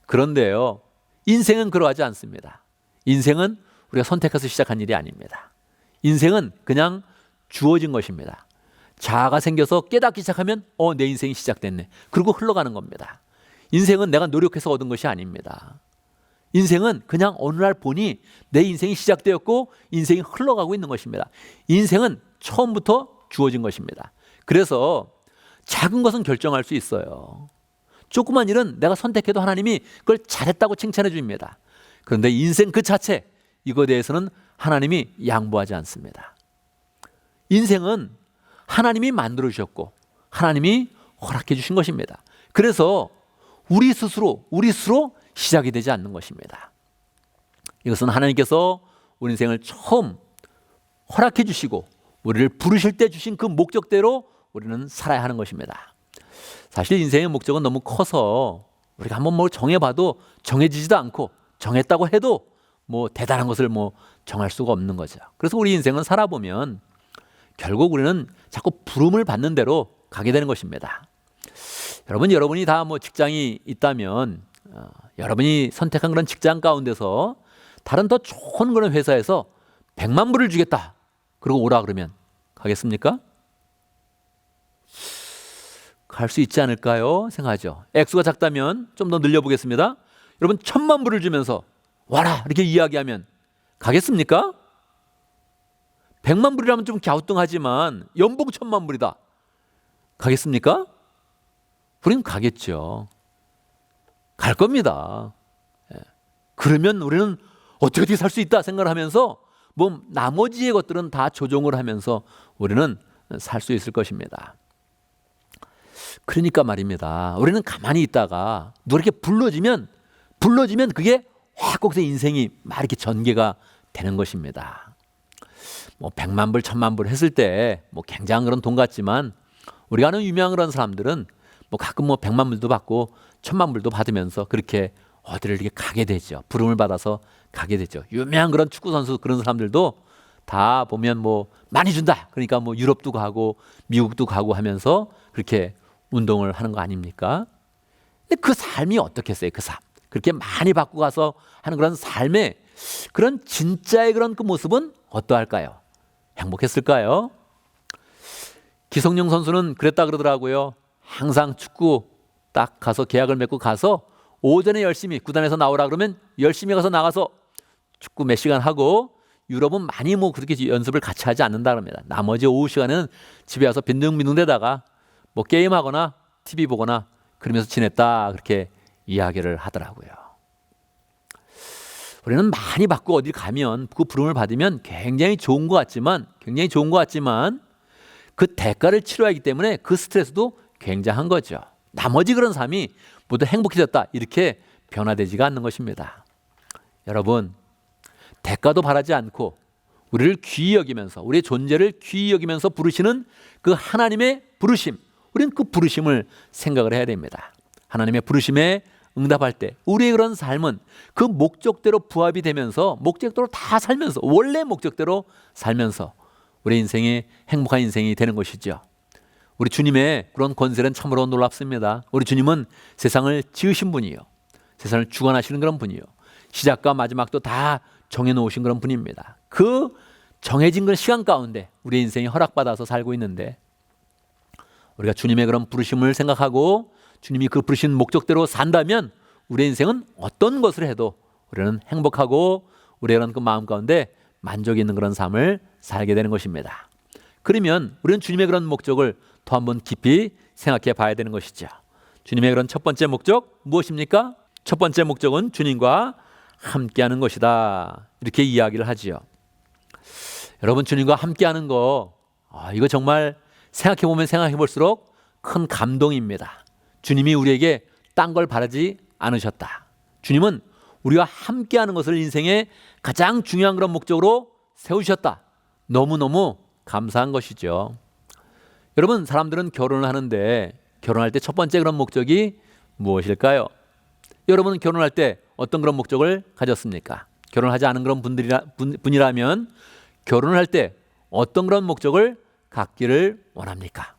그런데요, 인생은 그러하지 않습니다. 인생은 우리가 선택해서 시작한 일이 아닙니다. 인생은 그냥 주어진 것입니다. 자아가 생겨서 깨닫기 시작하면 내 인생이 시작됐네. 그리고 흘러가는 겁니다. 인생은 내가 노력해서 얻은 것이 아닙니다. 인생은 그냥 어느 날 보니 내 인생이 시작되었고 인생이 흘러가고 있는 것입니다. 인생은 처음부터 주어진 것입니다. 그래서 작은 것은 결정할 수 있어요. 조그만 일은 내가 선택해도 하나님이 그걸 잘했다고 칭찬해 줍니다. 그런데 인생 그 자체, 이거에 대해서는 하나님이 양보하지 않습니다. 인생은 하나님이 만들어 주셨고 하나님이 허락해 주신 것입니다. 그래서 우리 스스로 시작이 되지 않는 것입니다. 이것은 하나님께서 우리 인생을 처음 허락해 주시고 우리를 부르실 때 주신 그 목적대로 우리는 살아야 하는 것입니다. 사실 인생의 목적은 너무 커서 우리가 한번 뭘 정해봐도 정해지지도 않고 정했다고 해도 뭐 대단한 것을 뭐 정할 수가 없는 거죠. 그래서 우리 인생은 살아보면 결국 우리는 자꾸 부름을 받는 대로 가게 되는 것입니다. 여러분이 다 뭐 직장이 있다면 여러분이 선택한 그런 직장 가운데서 다른 더 좋은 그런 회사에서 100만 불을 주겠다. 그러고 오라 그러면 가겠습니까? 갈 수 있지 않을까요? 생각하죠. 액수가 작다면 좀 더 늘려보겠습니다. 여러분 1000만 불을 주면서 와라 이렇게 이야기하면 가겠습니까? 100만 불이라면 좀 갸우뚱하지만 연봉 1000만 불이다. 가겠습니까? 우린 가겠죠. 갈 겁니다. 그러면 우리는 어떻게 살 수 있다 생각을 하면서 뭐 나머지의 것들은 다 조정을 하면서 우리는 살 수 있을 것입니다. 그러니까 말입니다. 우리는 가만히 있다가 누가 이렇게 불러지면 그게 확 거기서 인생이 막 이렇게 전개가 되는 것입니다. 뭐 100만 불, 1000만 불 했을 때 뭐 굉장한 그런 돈 같지만 우리가 아는 유명한 그런 사람들은 뭐 가끔 뭐 100만 불도 받고 1000만 불도 받으면서 그렇게 어디를 이렇게 가게 되죠. 부름을 받아서 가게 되죠. 유명한 그런 축구 선수 그런 사람들도 다 보면 뭐 많이 준다. 그러니까 뭐 유럽도 가고 미국도 가고 하면서 그렇게 운동을 하는 거 아닙니까? 근데 그 삶이 어떻겠어요? 그 삶. 그렇게 많이 받고 가서 하는 그런 삶의 그런 진짜의 그런 그 모습은 어떠할까요? 행복했을까요? 기성용 선수는 그랬다 그러더라고요. 항상 축구 딱 가서 계약을 맺고 가서 오전에 열심히 구단에서 나오라 그러면 열심히 가서 나가서 축구 몇 시간 하고 유럽은 많이 뭐 그렇게 연습을 같이 하지 않는다 그럽니다. 나머지 오후 시간에는 집에 와서 빈둥빈둥대다가 뭐 게임하거나 TV 보거나 그러면서 지냈다 그렇게 이야기를 하더라고요. 우리는 많이 받고 어딜 가면 그 부름을 받으면 굉장히 좋은 것 같지만 그 대가를 치러야 하기 때문에 그 스트레스도 굉장한 거죠. 나머지 그런 삶이 모두 행복해졌다 이렇게 변화되지가 않는 것입니다. 여러분 대가도 바라지 않고 우리를 귀히 여기면서 우리의 존재를 귀히 여기면서 부르시는 그 하나님의 부르심, 우리는 그 부르심을 생각을 해야 됩니다. 하나님의 부르심에 응답할 때 우리의 그런 삶은 그 목적대로 부합이 되면서 목적대로 다 살면서 원래 목적대로 살면서 우리 인생이 행복한 인생이 되는 것이죠. 우리 주님의 그런 권세는 참으로 놀랍습니다. 우리 주님은 세상을 지으신 분이요, 세상을 주관하시는 그런 분이요, 시작과 마지막도 다 정해놓으신 그런 분입니다. 그 정해진 그런 시간 가운데 우리 인생이 허락받아서 살고 있는데 우리가 주님의 그런 부르심을 생각하고 주님이 그 부르신 목적대로 산다면 우리 인생은 어떤 것을 해도 우리는 행복하고 우리의 그런 그 마음 가운데 만족이 있는 그런 삶을 살게 되는 것입니다. 그러면 우리는 주님의 그런 목적을 더 한번 깊이 생각해 봐야 되는 것이죠. 주님의 그런 첫 번째 목적 무엇입니까? 첫 번째 목적은 주님과 함께하는 것이다. 이렇게 이야기를 하지요. 여러분 주님과 함께하는 거 이거 정말 생각해 보면 생각해 볼수록 큰 감동입니다. 주님이 우리에게 딴 걸 바라지 않으셨다. 주님은 우리와 함께하는 것을 인생의 가장 중요한 그런 목적으로 세우셨다. 너무너무 감사한 것이죠. 여러분 사람들은 결혼을 하는데 결혼할 때 첫 번째 그런 목적이 무엇일까요? 여러분은 결혼할 때 어떤 그런 목적을 가졌습니까? 결혼하지 않은 그런 분이라면 결혼을 할 때 어떤 그런 목적을 갖기를 원합니까?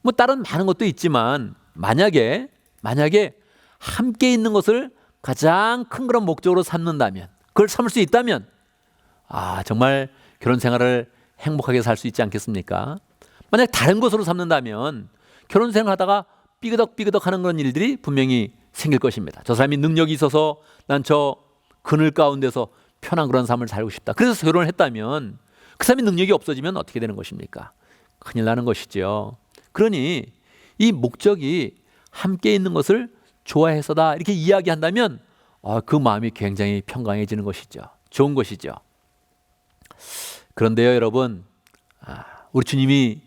뭐 다른 많은 것도 있지만 만약에 함께 있는 것을 가장 큰 그런 목적으로 삼는다면, 그걸 삼을 수 있다면 정말 결혼 생활을 행복하게 살 수 있지 않겠습니까? 만약 다른 것으로 삼는다면 결혼 생활하다가 삐그덕삐그덕 하는 그런 일들이 분명히 생길 것입니다. 저 사람이 능력이 있어서 난 저 그늘 가운데서 편한 그런 삶을 살고 싶다, 그래서 결혼을 했다면 그 사람이 능력이 없어지면 어떻게 되는 것입니까? 큰일 나는 것이죠. 그러니 이 목적이 함께 있는 것을 좋아해서다 이렇게 이야기한다면 그 마음이 굉장히 평강해지는 것이죠. 좋은 것이죠. 그런데요 여러분, 우리 주님이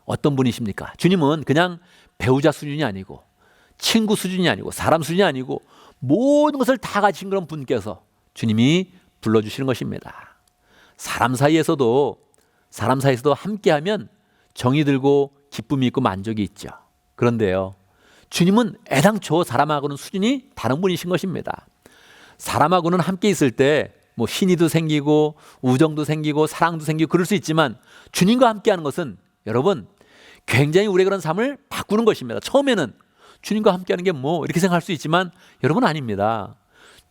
어떤 분이십니까? 주님은 그냥 배우자 수준이 아니고 친구 수준이 아니고 사람 수준이 아니고 모든 것을 다 가진 그런 분께서 주님이 불러주시는 것입니다. 사람 사이에서도 함께하면 정이 들고 기쁨이 있고 만족이 있죠. 그런데요 주님은 애당초 사람하고는 수준이 다른 분이신 것입니다. 사람하고는 함께 있을 때 뭐 신의도 생기고 우정도 생기고 사랑도 생기고 그럴 수 있지만 주님과 함께하는 것은 여러분 굉장히 우리의 그런 삶을 바꾸는 것입니다. 처음에는 주님과 함께하는 게 뭐 이렇게 생각할 수 있지만 여러분 아닙니다.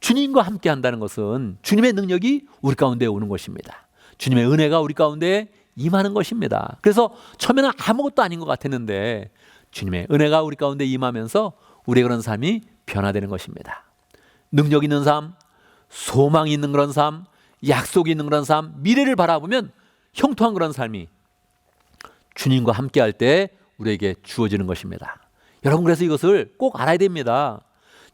주님과 함께한다는 것은 주님의 능력이 우리 가운데 오는 것입니다. 주님의 은혜가 우리 가운데 임하는 것입니다. 그래서 처음에는 아무것도 아닌 것 같았는데 주님의 은혜가 우리 가운데 임하면서 우리의 그런 삶이 변화되는 것입니다. 능력 있는 삶, 소망이 있는 그런 삶, 약속이 있는 그런 삶, 미래를 바라보면 형통한 그런 삶이 주님과 함께할 때 우리에게 주어지는 것입니다. 여러분 그래서 이것을 꼭 알아야 됩니다.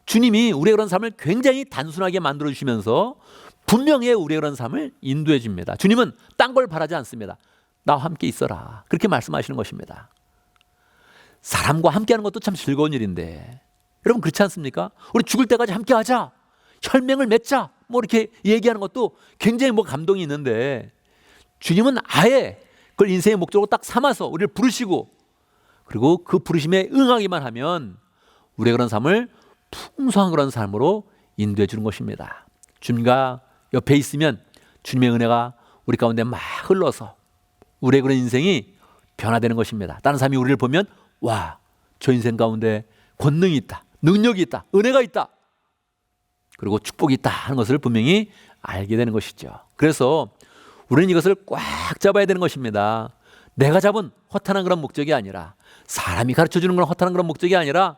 주님이 우리의 그런 삶을 굉장히 단순하게 만들어주시면서 분명히 우리의 그런 삶을 인도해 줍니다. 주님은 딴 걸 바라지 않습니다. 나와 함께 있어라, 그렇게 말씀하시는 것입니다. 사람과 함께하는 것도 참 즐거운 일인데 여러분 그렇지 않습니까? 우리 죽을 때까지 함께하자, 혈맹을 맺자, 뭐 이렇게 얘기하는 것도 굉장히 뭐 감동이 있는데 주님은 아예 그걸 인생의 목적으로 딱 삼아서 우리를 부르시고 그리고 그 부르심에 응하기만 하면 우리의 그런 삶을 풍성한 그런 삶으로 인도해 주는 것입니다. 주님과 옆에 있으면 주님의 은혜가 우리 가운데 막 흘러서 우리의 그런 인생이 변화되는 것입니다. 다른 사람이 우리를 보면 와, 저 인생 가운데 권능이 있다, 능력이 있다, 은혜가 있다, 그리고 축복이 있다 하는 것을 분명히 알게 되는 것이죠. 그래서 우리는 이것을 꽉 잡아야 되는 것입니다. 내가 잡은 허탄한 그런 목적이 아니라, 사람이 가르쳐주는 그런 허탄한 그런 목적이 아니라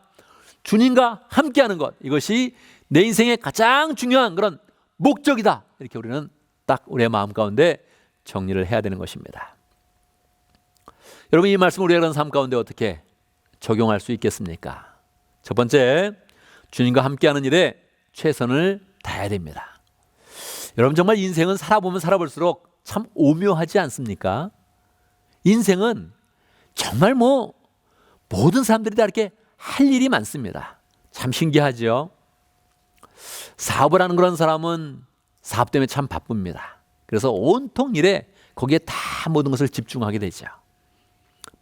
주님과 함께하는 것, 이것이 내 인생의 가장 중요한 그런 목적이다, 이렇게 우리는 딱 우리의 마음 가운데 정리를 해야 되는 것입니다. 여러분 이 말씀 우리의 그런 삶 가운데 어떻게 적용할 수 있겠습니까? 첫 번째, 주님과 함께하는 일에 최선을 다해야 됩니다. 여러분 정말 인생은 살아보면 살아볼수록 참 오묘하지 않습니까? 인생은 정말 뭐 모든 사람들이 다 이렇게 할 일이 많습니다. 참 신기하죠. 사업을 하는 그런 사람은 사업 때문에 참 바쁩니다. 그래서 온통 일에 거기에 다 모든 것을 집중하게 되죠.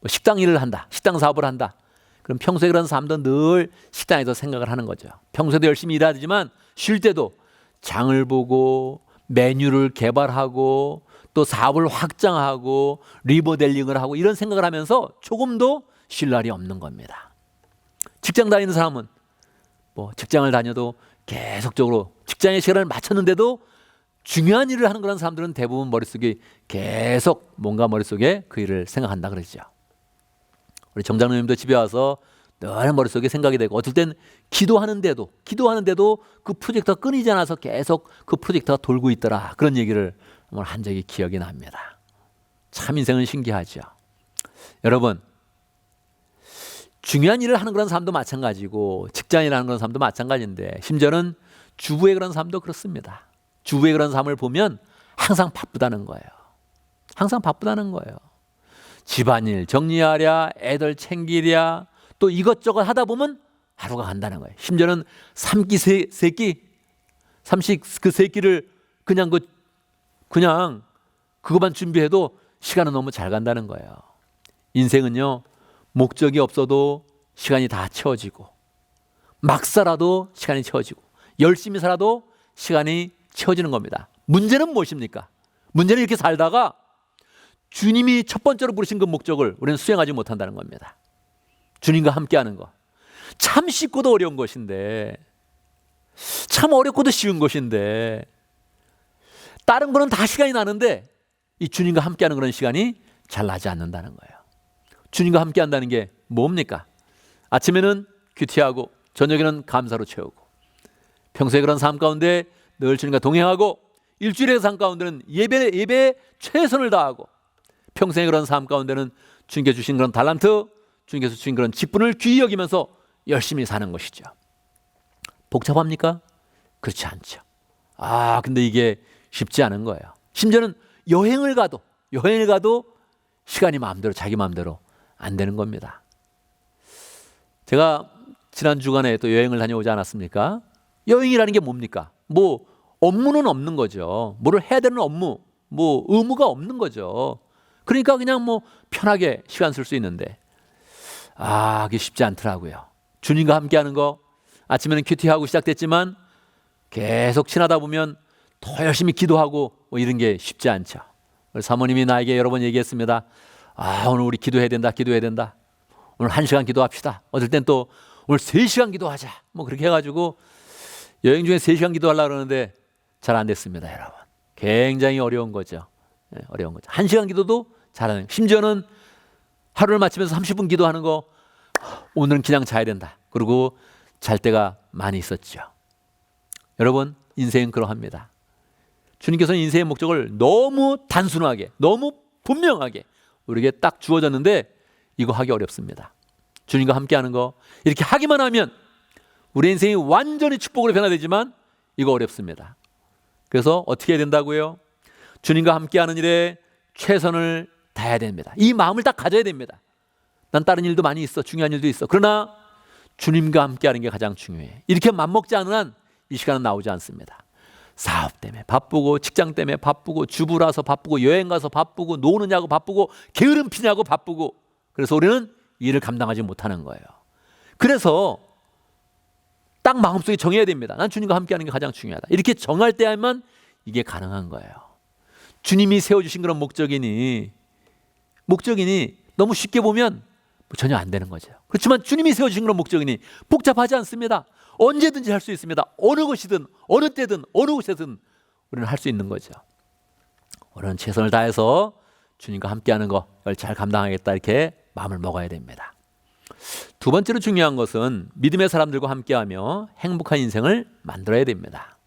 뭐 식당 일을 한다, 식당 사업을 한다, 그럼 평소에 그런 사람도 늘 식당에서 생각을 하는 거죠. 평소에도 열심히 일하지만 쉴 때도 장을 보고 메뉴를 개발하고 또 사업을 확장하고 리모델링을 하고 이런 생각을 하면서 조금도 쉴 날이 없는 겁니다. 직장 다니는 사람은 뭐 직장을 다녀도 계속적으로 직장의 시간을 맞췄는데도 중요한 일을 하는 그런 사람들은 대부분 머릿속에 계속 뭔가 머릿속에 그 일을 생각한다 그러죠. 우리 정장로님도 집에 와서 늘 머릿속에 생각이 되고 어떨 땐 기도하는데도 그 프로젝트가 끊이지 않아서 계속 그 프로젝트가 돌고 있더라, 그런 얘기를 한 적이 기억이 납니다. 참 인생은 신기하죠. 여러분 중요한 일을 하는 그런 사람도 마찬가지고 직장인을 하는 그런 사람도 마찬가지인데 심지어는 주부의 그런 삶도 그렇습니다. 주부의 그런 삶을 보면 항상 바쁘다는 거예요. 항상 바쁘다는 거예요. 집안일 정리하랴, 애들 챙기랴, 또 이것저것 하다 보면 하루가 간다는 거예요. 심지어는 삼시 그 세끼를 그냥 그것만 준비해도 시간은 너무 잘 간다는 거예요. 인생은요 목적이 없어도 시간이 다 채워지고 막 살아도 시간이 채워지고 열심히 살아도 시간이 채워지는 겁니다. 문제는 무엇입니까? 문제는 이렇게 살다가 주님이 첫 번째로 부르신 그 목적을 우리는 수행하지 못한다는 겁니다. 주님과 함께하는 거 참 쉽고도 어려운 것인데 참 어렵고도 쉬운 것인데 다른 거는 다 시간이 나는데 이 주님과 함께하는 그런 시간이 잘 나지 않는다는 거예요. 주님과 함께한다는 게 뭡니까? 아침에는 큐티하고 저녁에는 감사로 채우고 평소에 그런 삶 가운데 늘 주님과 동행하고 일주일의 삶 가운데는 예배에 최선을 다하고 평생의 그런 삶 가운데는 주님께 주신 그런 달란트, 주님께서 주신 그런 직분을 귀히 여기면서 열심히 사는 것이죠. 복잡합니까? 그렇지 않죠. 근데 이게 쉽지 않은 거예요. 심지어는 여행을 가도 시간이 마음대로 자기 마음대로 안 되는 겁니다. 제가 지난 주간에 또 여행을 다녀오지 않았습니까? 여행이라는 게 뭡니까? 뭐 업무는 없는 거죠. 뭐를 해야 되는 업무, 뭐 의무가 없는 거죠. 그러니까 그냥 뭐 편하게 시간 쓸 수 있는데 그게 쉽지 않더라고요. 주님과 함께하는 거 아침에는 큐티하고 시작됐지만 계속 지나다 보면 더 열심히 기도하고 뭐 이런 게 쉽지 않죠. 사모님이 나에게 여러 번 얘기했습니다. 오늘 우리 기도해야 된다. 오늘 1시간 기도합시다. 어떨 땐 또 오늘 3시간 기도하자. 뭐 그렇게 해가지고 여행 중에 3시간 기도하려고 그러는데 잘 안 됐습니다, 여러분. 굉장히 어려운 거죠. 어려운 거죠. 1시간 기도도 잘하는. 심지어는 하루를 마치면서 30분 기도하는 거 오늘은 그냥 자야 된다. 그리고 잘 때가 많이 있었죠. 여러분, 인생은 그러합니다. 주님께서는 인생의 목적을 너무 단순하게, 너무 분명하게 우리에게 딱 주어졌는데 이거 하기 어렵습니다. 주님과 함께하는 거 이렇게 하기만 하면 우리 인생이 완전히 축복으로 변화되지만 이거 어렵습니다. 그래서 어떻게 해야 된다고요? 주님과 함께하는 일에 최선을 다해야 됩니다. 이 마음을 딱 가져야 됩니다. 난 다른 일도 많이 있어. 중요한 일도 있어. 그러나 주님과 함께하는 게 가장 중요해. 이렇게 맘먹지 않은 한 이 시간은 나오지 않습니다. 사업 때문에 바쁘고 직장 때문에 바쁘고 주부라서 바쁘고 여행 가서 바쁘고 노느냐고 바쁘고 게으름 피냐고 바쁘고 그래서 우리는 일을 감당하지 못하는 거예요. 그래서 딱 마음속에 정해야 됩니다. 난 주님과 함께하는 게 가장 중요하다. 이렇게 정할 때야만 이게 가능한 거예요. 주님이 세워주신 그런 목적이니 너무 쉽게 보면 전혀 안 되는 거죠. 그렇지만 주님이 세워주신 그런 목적이니 복잡하지 않습니다. 언제든지 할 수 있습니다. 어느 것이든 어느 때든 어느 곳에든 우리는 할 수 있는 거죠. 우리는 최선을 다해서 주님과 함께하는 걸 잘 감당하겠다 이렇게 마음을 먹어야 됩니다. 두 번째로 중요한 것은 믿음의 사람들과 함께하며 행복한 인생을 만들어야 됩니다.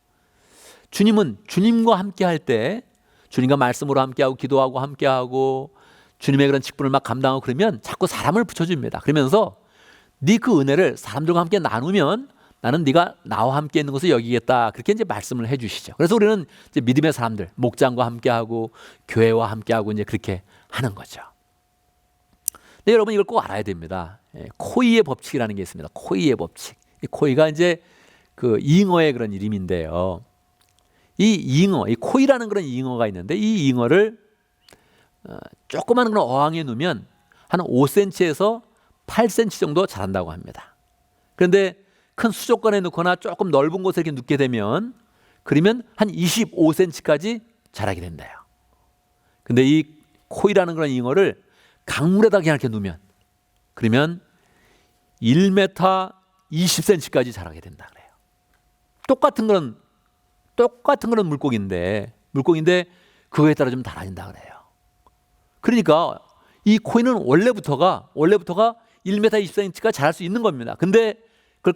주님은 주님과 함께할 때 주님과 말씀으로 함께하고 기도하고 함께하고 주님의 그런 직분을 막 감당하고 그러면 자꾸 사람을 붙여줍니다. 그러면서 네 그 은혜를 사람들과 함께 나누면 나는 네가 나와 함께 있는 것을 여기겠다. 그렇게 이제 말씀을 해주시죠. 그래서 우리는 이제 믿음의 사람들, 목장과 함께하고 교회와 함께하고 이제 그렇게 하는 거죠. 근데 여러분 이걸 꼭 알아야 됩니다. 코이의 법칙이라는 게 있습니다. 코이의 법칙. 이 코이가 이제 그 잉어의 그런 이름인데요. 이 잉어, 이 코이라는 그런 잉어가 있는데 이 잉어를 조그마한 그런 어항에 놓으면 한 5cm에서 8cm 정도 자란다고 합니다. 그런데 큰 수족관에 넣거나 조금 넓은 곳에 이렇게 눕게 되면 그러면 한 25cm까지 자라게 된대요. 근데 이 코이라는 그런 잉어를 강물에다 그냥 이렇게 놓으면 그러면 1m 20cm까지 자라게 된다 그래요. 똑같은 그런 물고기인데 그거에 따라 좀 달라진다 그래요. 그러니까 이 코이는 원래부터가 1m 20cm가 자랄 수 있는 겁니다. 근데 그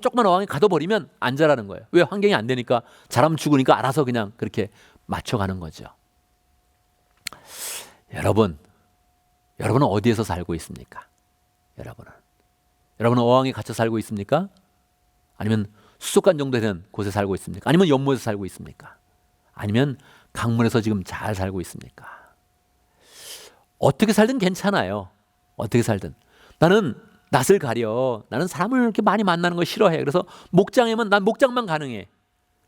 조그만 어항에 가둬버리면 안 자라는 거예요. 왜? 환경이 안 되니까 자라면 죽으니까 알아서 그냥 그렇게 맞춰가는 거죠. 여러분은 어디에서 살고 있습니까? 여러분은 어항에 갇혀 살고 있습니까? 아니면 수족관 정도 되는 곳에 살고 있습니까? 아니면 연못에서 살고 있습니까? 아니면 강물에서 지금 잘 살고 있습니까? 어떻게 살든 괜찮아요. 어떻게 살든. 나는 낯을 가려. 나는 사람을 이렇게 많이 만나는 거 싫어해. 그래서 목장에만 난 목장만 가능해.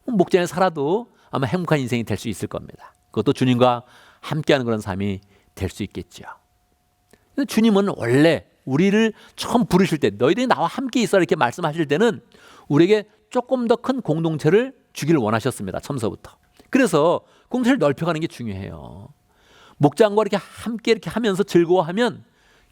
목장에 살아도 아마 행복한 인생이 될 수 있을 겁니다. 그것도 주님과 함께하는 그런 삶이 될 수 있겠죠. 주님은 원래 우리를 처음 부르실 때 너희들이 나와 함께 있어 이렇게 말씀하실 때는 우리에게 조금 더 큰 공동체를 주기를 원하셨습니다. 처음서부터. 그래서 공동체를 넓혀가는 게 중요해요. 목장과 이렇게 함께 이렇게 하면서 즐거워하면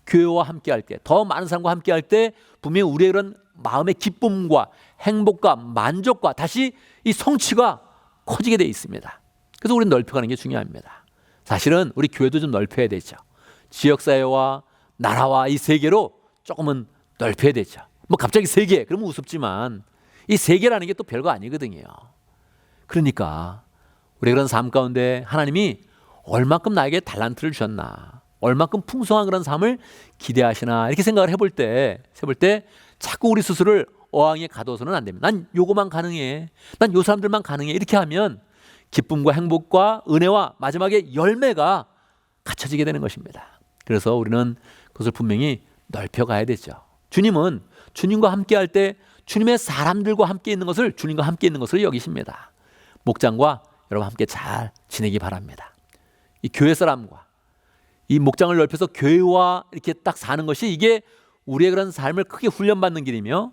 교회와 함께할 때, 더 많은 사람과 함께할 때 분명히 우리의 그런 마음의 기쁨과 행복과 만족과 다시 이 성취가 커지게 돼 있습니다. 그래서 우리는 넓혀가는 게 중요합니다. 사실은 우리 교회도 좀 넓혀야 되죠. 지역사회와 나라와 이 세계로 조금은 넓혀야 되죠. 뭐 갑자기 세계 그러면 우습지만 이 세계라는 게 또 별거 아니거든요. 그러니까 우리 그런 삶 가운데 하나님이 얼마큼 나에게 달란트를 주셨나, 얼마큼 풍성한 그런 삶을 기대하시나 이렇게 생각을 해볼 때 자꾸 우리 스스로를 어항에 가둬서는 안 됩니다. 난 요거만 가능해, 난 요 사람들만 가능해 이렇게 하면 기쁨과 행복과 은혜와 마지막에 열매가 갖춰지게 되는 것입니다. 그래서 우리는 그것을 분명히 넓혀가야 되죠. 주님은 주님과 함께할 때 주님의 사람들과 함께 있는 것을 주님과 함께 있는 것을 여기십니다. 목장과 여러분 함께 잘 지내기 바랍니다. 이 교회 사람과 이 목장을 넓혀서 교회와 이렇게 딱 사는 것이 이게 우리의 그런 삶을 크게 훈련받는 길이며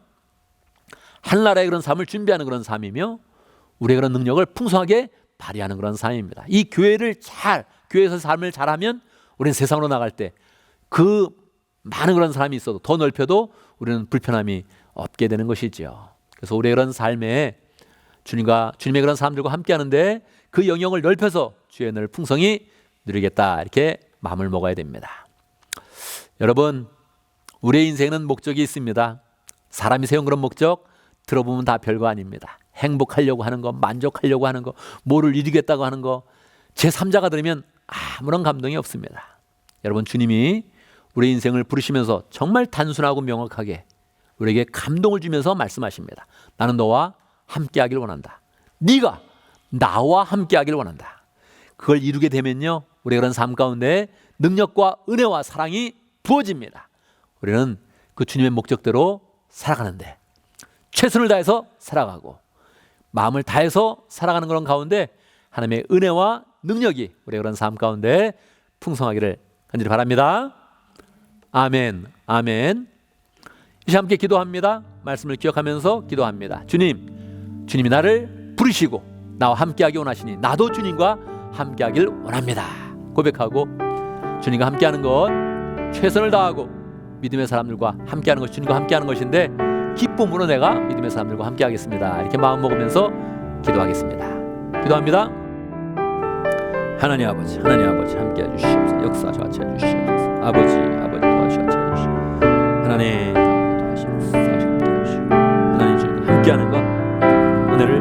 하늘나라의 그런 삶을 준비하는 그런 삶이며 우리의 그런 능력을 풍성하게 발휘하는 그런 삶입니다. 이 교회에서 삶을 잘하면 우리는 세상으로 나갈 때 그 많은 그런 사람이 있어도 더 넓혀도 우리는 불편함이 없게 되는 것이죠. 그래서 우리의 그런 삶에 주님의 그런 사람들과 함께 하는데 그 영역을 넓혀서 주의 은혜를 풍성히 누리겠다 이렇게 마음을 먹어야 됩니다. 여러분, 우리의 인생에는 목적이 있습니다. 사람이 세운 그런 목적 들어보면 다 별거 아닙니다. 행복하려고 하는 거, 만족하려고 하는 거, 뭐를 이루겠다고 하는 거, 제3자가 들으면 아무런 감동이 없습니다. 여러분, 주님이 우리 인생을 부르시면서 정말 단순하고 명확하게 우리에게 감동을 주면서 말씀하십니다. 나는 너와 함께하길 원한다. 네가 나와 함께하길 원한다. 그걸 이루게 되면요, 우리가 그런 삶 가운데 능력과 은혜와 사랑이 부어집니다. 우리는 그 주님의 목적대로 살아가는데 최선을 다해서 살아가고 마음을 다해서 살아가는 그런 가운데 하나님의 은혜와 능력이 우리의 그런 삶 가운데 풍성하기를 간절히 바랍니다. 아멘, 아멘. 이제 함께 기도합니다. 말씀을 기억하면서 기도합니다. 주님이 나를 부르시고 나와 함께하기 원하시니 나도 주님과 함께하길 원합니다. 고백하고 주님과 함께하는 것, 최선을 다하고 믿음의 사람들과 함께하는 것이 주님과 함께하는 것인데 기쁨으로 내가 믿음의 사람들과 함께하겠습니다. 이렇게 마음 먹으면서 기도하겠습니다. 기도합니다. 하나님 아버지 함께해 주시옵소서. 역사하셔 주시옵소서. 아버지 도와주셔 주시옵소서. 하나님 도와주시옵소서. 함께해 주시고 하나님 주님과 함께하는 것 은혜를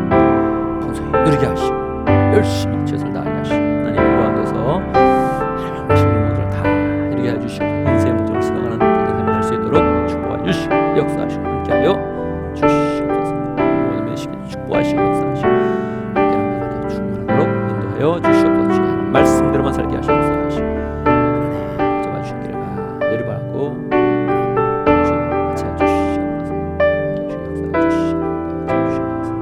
풍성히 누리게 하시고 열심히 최선을 다하게 하시고 하나님 그 가운데서 하나님 하시는 모든 다 이루게 해주시옵소서. 인생의 목적을 세워가는 모든 삶이 될 수 있도록 축복해 주시고 역사하시고 함께하여 주시옵소서. 모든 메시지 축복하시고 역사하시고 함께하는 충만하도록 인도하여 주시옵소서. 주의 말씀대로만 살게 하시옵소서. 하나님 잡아주시기를 간절히 바라고 주여 같이 해주시옵소서. 역사해 주시옵소서.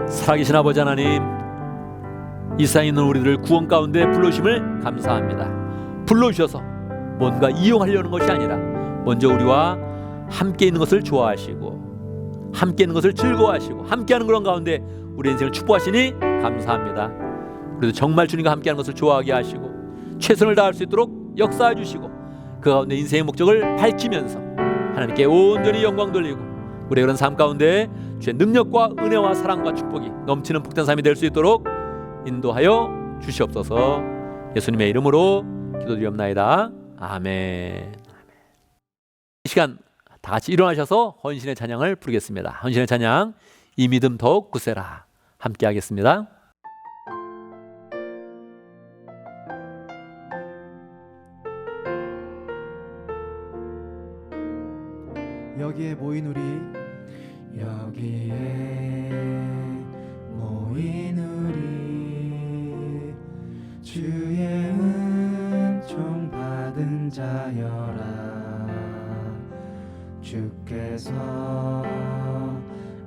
살아계신 아버지 하나님, 이 세상에 있는 우리들을 구원 가운데 불러주심을 감사합니다. 불러주셔서 뭔가 이용하려는 것이 아니라 먼저 우리와 함께 있는 것을 좋아하시고 함께 있는 것을 즐거워하시고 함께하는 그런 가운데 우리 인생을 축복하시니 감사합니다. 그래도 정말 주님과 함께하는 것을 좋아하게 하시고 최선을 다할 수 있도록 역사해 주시고 그 가운데 인생의 목적을 밝히면서 하나님께 온전히 영광 돌리고 우리의 그런 삶 가운데 주의 능력과 은혜와 사랑과 축복이 넘치는 복된 삶이 될 수 있도록 인도하여 주시옵소서. 예수님의 이름으로 기도드리옵나이다. 아멘. 이 시간 다 같이 일어나셔서 헌신의 찬양을 부르겠습니다. 헌신의 찬양, 이 믿음 더욱 굳세라 함께 하겠습니다. 여기에 모인 우리 주의 은총 받은 자여라. 주께서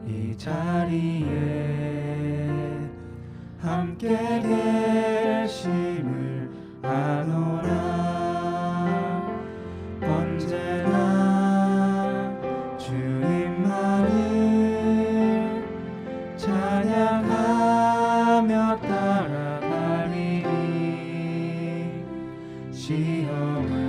이 자리에 함께 계심을 아노라. 언제나 주님만을 찬양하며 따라가리니 시험을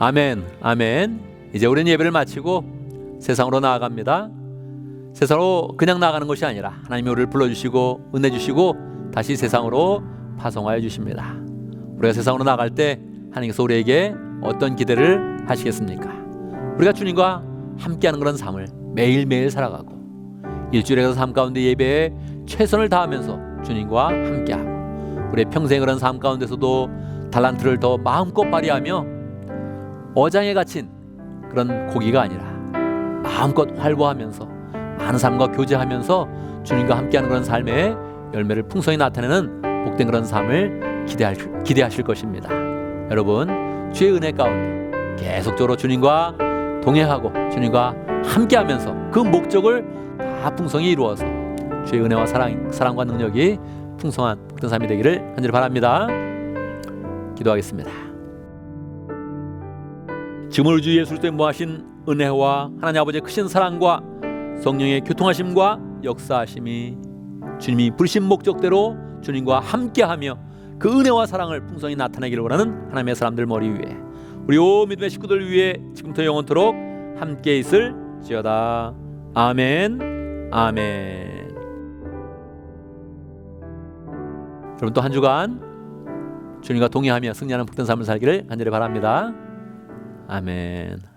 아멘, 아멘. 이제 우리는 예배를 마치고 세상으로 나아갑니다. 세상으로 그냥 나가는 것이 아니라 하나님이 우리를 불러주시고 은혜 주시고 다시 세상으로 파송하여 주십니다. 우리가 세상으로 나갈 때 하나님께서 우리에게 어떤 기대를 하시겠습니까? 우리가 주님과 함께하는 그런 삶을 매일매일 살아가고 일주일에 삶 가운데 예배에 최선을 다하면서 주님과 함께하고 우리의 평생 그런 삶 가운데서도 달란트를 더 마음껏 발휘하며 어장에 갇힌 그런 고기가 아니라 마음껏 활보하면서 많은 사람과 교제하면서 주님과 함께하는 그런 삶의 열매를 풍성히 나타내는 복된 그런 삶을 기대하실 것입니다. 여러분, 주의 은혜 가운데 계속적으로 주님과 동행하고 주님과 함께하면서 그 목적을 다 풍성히 이루어서 주의 은혜와 사랑과 능력이 풍성한 복된 삶이 되기를 간절히 바랍니다. 기도하겠습니다. 지금 우리 주 예수 그리스도의 무하신 은혜와 하나님 아버지의 크신 사랑과 성령의 교통하심과 역사하심이 주님이 부르신 목적대로 주님과 함께하며 그 은혜와 사랑을 풍성히 나타내기를 원하는 하나님의 사람들 머리 위에 우리 온 믿음의 식구들 위에 지금부터 영원토록 함께 있을지어다. 아멘, 아멘. 여러분 또 한 주간 주님과 동행하며 승리하는 복된 삶을 살기를 간절히 바랍니다. 아멘.